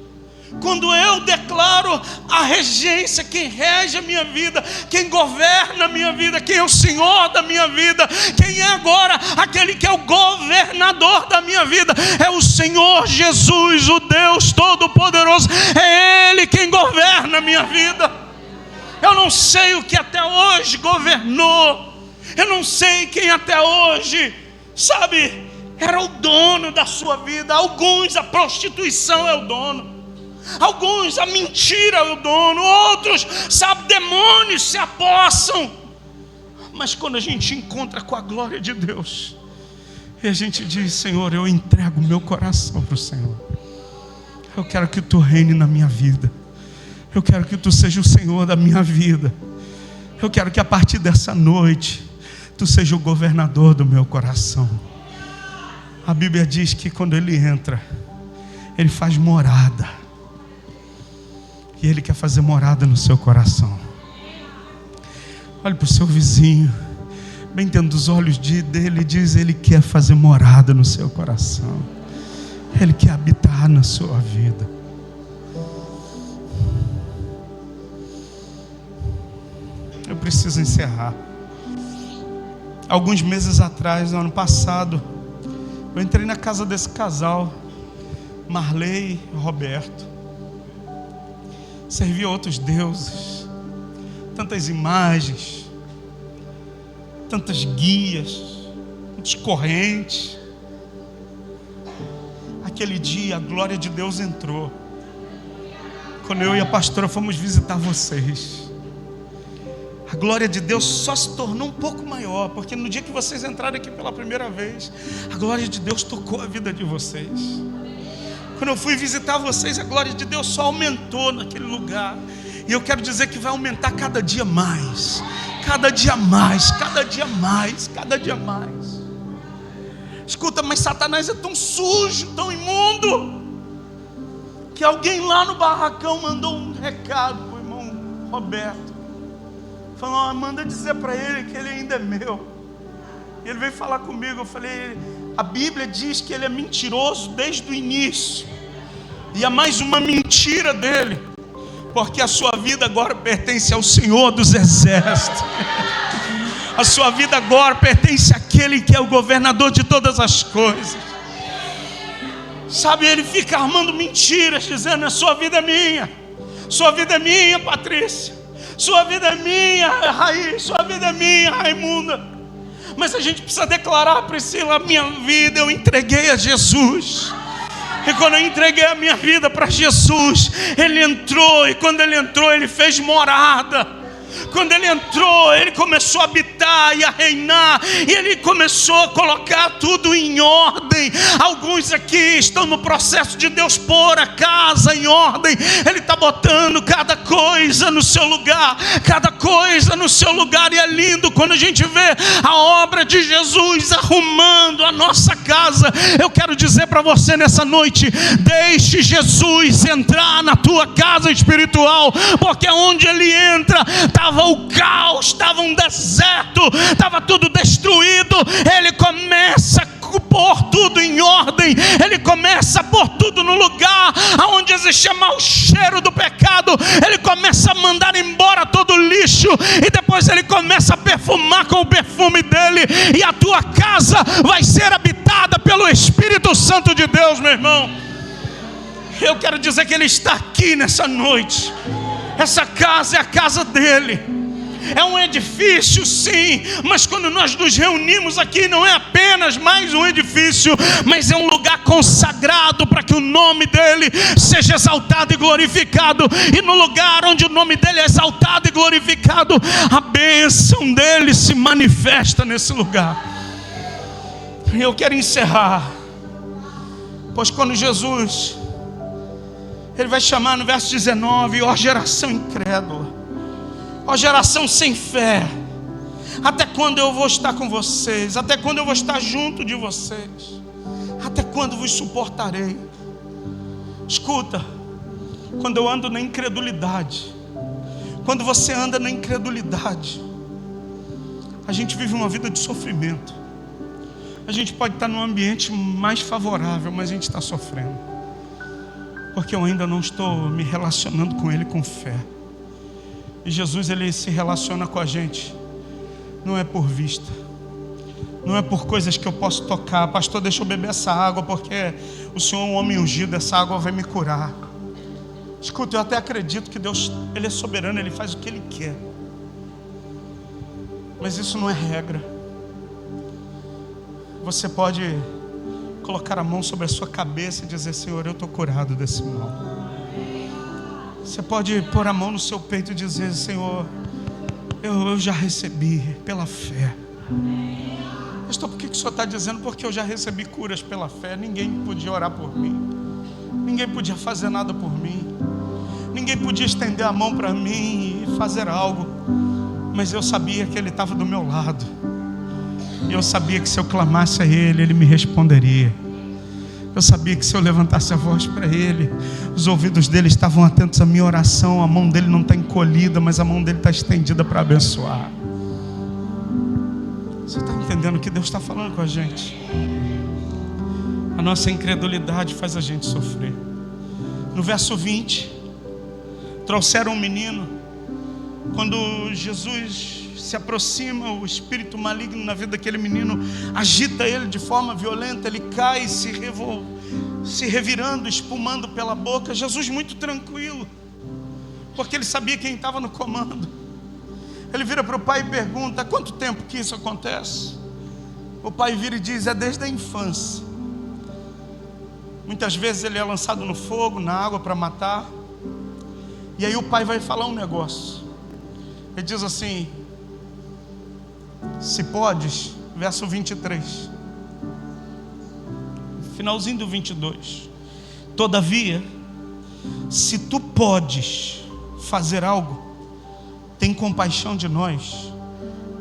Quando eu declaro a regência, quem rege a minha vida, quem governa a minha vida, quem é o Senhor da minha vida, quem é agora aquele que é o governador da minha vida, é o Senhor Jesus, o Deus Todo-Poderoso. É Ele quem governa a minha vida. Eu não sei o que até hoje governou, eu não sei quem até hoje, sabe, era o dono da sua vida. Alguns a prostituição é o dono, alguns a mentira é o dono, outros, sabe, demônios se apossam. Mas quando a gente encontra com a glória de Deus, e a gente diz: Senhor, eu entrego o meu coração para o Senhor. Eu quero que Tu reine na minha vida. Eu quero que Tu seja o Senhor da minha vida. Eu quero que a partir dessa noite Tu seja o governador do meu coração. A Bíblia diz que quando Ele entra, Ele faz morada. E Ele quer fazer morada no seu coração. Olhe para o seu vizinho, bem dentro dos olhos dele, e diz: Ele quer fazer morada no seu coração. Ele quer habitar na sua vida. Eu preciso encerrar. Alguns meses atrás, no ano passado, eu entrei na casa desse casal, Marley e Roberto. Servia outros deuses, tantas imagens, tantas guias, muitas correntes. Aquele dia a glória de Deus entrou, quando eu e a pastora fomos visitar vocês. A glória de Deus só se tornou um pouco maior, porque no dia que vocês entraram aqui pela primeira vez, a glória de Deus tocou a vida de vocês. Quando eu fui visitar vocês, a glória de Deus só aumentou naquele lugar. E eu quero dizer que vai aumentar cada dia mais, cada dia mais, cada dia mais, cada dia mais. Escuta, mas Satanás é tão sujo, tão imundo, que alguém lá no barracão mandou um recado para o irmão Roberto, falou: manda dizer para ele que ele ainda é meu. E ele veio falar comigo. Eu falei: a Bíblia diz que ele é mentiroso desde o início, e há mais uma mentira dele, porque a sua vida agora pertence ao Senhor dos Exércitos. A sua vida agora pertence àquele que é o governador de todas as coisas. Sabe, ele fica armando mentiras, dizendo: a sua vida é minha, sua vida é minha, Patrícia, sua vida é minha, Raí, sua vida é minha, Raimunda. Mas a gente precisa declarar: Priscila, a minha vida eu entreguei a Jesus. E quando eu entreguei a minha vida para Jesus, Ele entrou, e quando Ele entrou, Ele fez morada. Quando Ele entrou, Ele começou a habitar e a reinar, e Ele começou a colocar tudo em ordem. Alguns aqui estão no processo de Deus pôr a casa em ordem. Ele está botando cada coisa no seu lugar, cada coisa no seu lugar. E é lindo quando a gente vê a obra de Jesus arrumando a nossa casa. Eu quero dizer para você nessa noite: deixe Jesus entrar na tua casa espiritual, porque onde Ele entra, estava o caos, estava um deserto, estava tudo destruído. Ele começa a pôr tudo em ordem, Ele começa a pôr tudo no lugar. Aonde existia mau cheiro do pecado, Ele começa a mandar embora todo o lixo, e depois Ele começa a perfumar com o perfume dEle, e a tua casa vai ser habitada pelo Espírito Santo de Deus, meu irmão. Eu quero dizer que Ele está aqui nessa noite. Essa casa é a casa dEle. É um edifício, sim, mas quando nós nos reunimos aqui, não é apenas mais um edifício, mas é um lugar consagrado para que o nome dEle seja exaltado e glorificado. E no lugar onde o nome dEle é exaltado e glorificado, a bênção dEle se manifesta nesse lugar. E eu quero encerrar, pois quando Jesus, Ele vai chamar no verso 19: ó geração incrédula, ó geração sem fé, até quando eu vou estar com vocês? Até quando eu vou estar junto de vocês? Até quando vos suportarei? Escuta, quando eu ando na incredulidade, quando você anda na incredulidade, a gente vive uma vida de sofrimento. A gente pode estar num ambiente mais favorável, mas a gente está sofrendo. porque eu ainda não estou me relacionando com Ele com fé. E Jesus, Ele se relaciona com a gente, não é por vista, não é por coisas que eu posso tocar. Pastor, deixa eu beber essa água, porque o Senhor é um homem ungido, essa água vai me curar. Escuta, eu até acredito que Deus, Ele é soberano, Ele faz o que Ele quer, mas isso não é regra. Você pode colocar a mão sobre a sua cabeça e dizer: Senhor, eu estou curado desse mal. Você pode pôr a mão no seu peito e dizer: Senhor, eu já recebi pela fé. Pastor, por que o Senhor está dizendo? Porque eu já recebi curas pela fé. Ninguém podia orar por mim, ninguém podia fazer nada por mim, ninguém podia estender a mão para mim e fazer algo, mas eu sabia que Ele estava do meu lado. E eu sabia que se eu clamasse a Ele, Ele me responderia. Eu sabia que se eu levantasse a voz para Ele, os ouvidos dele estavam atentos à minha oração. A mão dele não está encolhida, mas a mão dele está estendida para abençoar. Você está entendendo o que Deus está falando com a gente? A nossa incredulidade faz a gente sofrer. No verso 20, trouxeram um menino. Quando Jesus se aproxima, o espírito maligno na vida daquele menino agita ele de forma violenta. Ele cai se revirando, espumando pela boca. Jesus muito tranquilo, porque ele sabia quem estava no comando. Ele vira para o pai e pergunta: há quanto tempo que isso acontece? O pai vira e diz: é desde a infância. Muitas vezes ele é lançado no fogo, na água para matar. E aí o pai vai falar um negócio. Ele diz assim: se podes, verso 23, finalzinho do 22, todavia, se tu podes fazer algo, tem compaixão de nós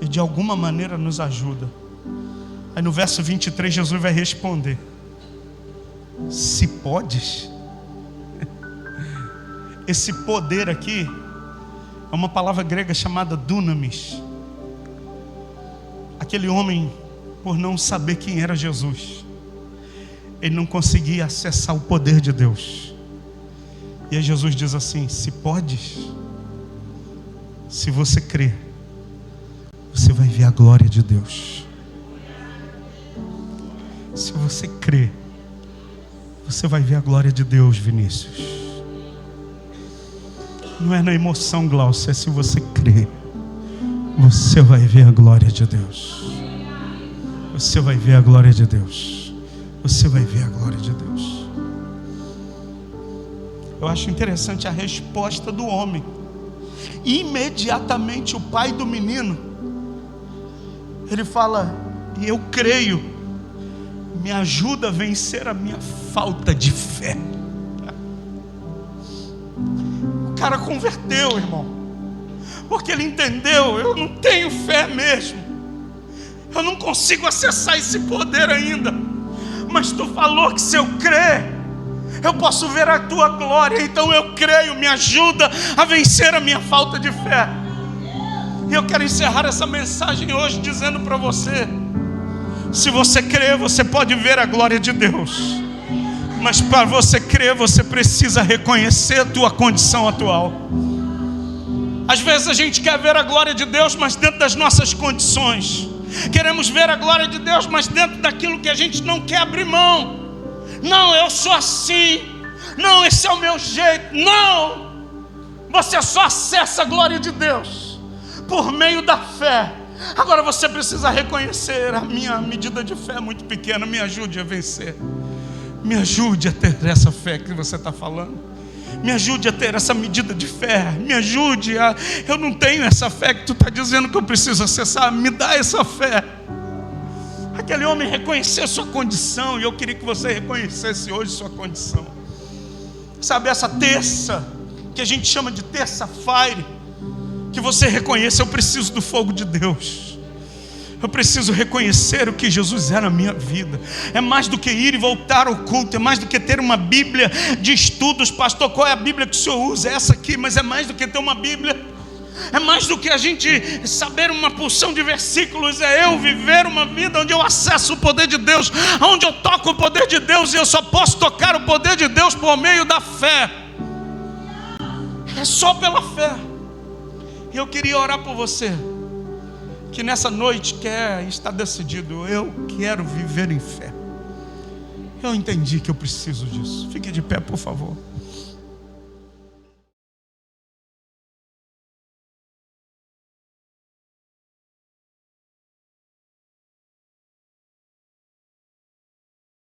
e de alguma maneira nos ajuda. Aí no verso 23 Jesus vai responder: se podes. Esse poder aqui é uma palavra grega chamada dunamis. Aquele homem, por não saber quem era Jesus, ele não conseguia acessar o poder de Deus. E aí Jesus diz assim: se podes, se você crer, você vai ver a glória de Deus. Se você crer, você vai ver a glória de Deus, Vinícius. Não é na emoção, Glaucio, é se você crer, você vai ver a glória de Deus. Você vai ver a glória de Deus. Você vai ver a glória de Deus. Eu acho interessante a resposta do homem. Imediatamente o pai do menino, ele fala: eu creio, me ajuda a vencer a minha falta de fé. O cara converteu, irmão, porque ele entendeu: eu não tenho fé mesmo, eu não consigo acessar esse poder ainda, mas tu falou que se eu crer, eu posso ver a tua glória. Então eu creio, me ajuda a vencer a minha falta de fé. E eu quero encerrar essa mensagem hoje dizendo para você: se você crer, você pode ver a glória de Deus. Mas para você crer, você precisa reconhecer a tua condição atual. Às vezes a gente quer ver a glória de Deus, mas dentro das nossas condições. Queremos ver a glória de Deus, mas dentro daquilo que a gente não quer abrir mão. Não, eu sou assim. Não, esse é o meu jeito. Não, você só acessa a glória de Deus por meio da fé. Agora você precisa reconhecer: a minha medida de fé é muito pequena, me ajude a vencer. Me ajude a ter essa fé que você está falando. Me ajude a ter essa medida de fé. Me ajude a... eu não tenho essa fé que tu está dizendo que eu preciso acessar. Me dá essa fé. Aquele homem reconheceu sua condição, e eu queria que você reconhecesse hoje sua condição. Sabe, essa terça, que a gente chama de terça-feira, que você reconheça: eu preciso do fogo de Deus. Eu preciso reconhecer o que Jesus é na minha vida. É mais do que ir e voltar ao culto, é mais do que ter uma Bíblia de estudos. Pastor, qual é a Bíblia que o senhor usa? É essa aqui. Mas é mais do que ter uma Bíblia. É mais do que a gente saber uma porção de versículos. É eu viver uma vida onde eu acesso o poder de Deus, onde eu toco o poder de Deus, e eu só posso tocar o poder de Deus por meio da fé. É só pela fé. E eu queria orar por você que nessa noite está decidido: eu quero viver em fé. Eu entendi que eu preciso disso. Fique de pé, por favor.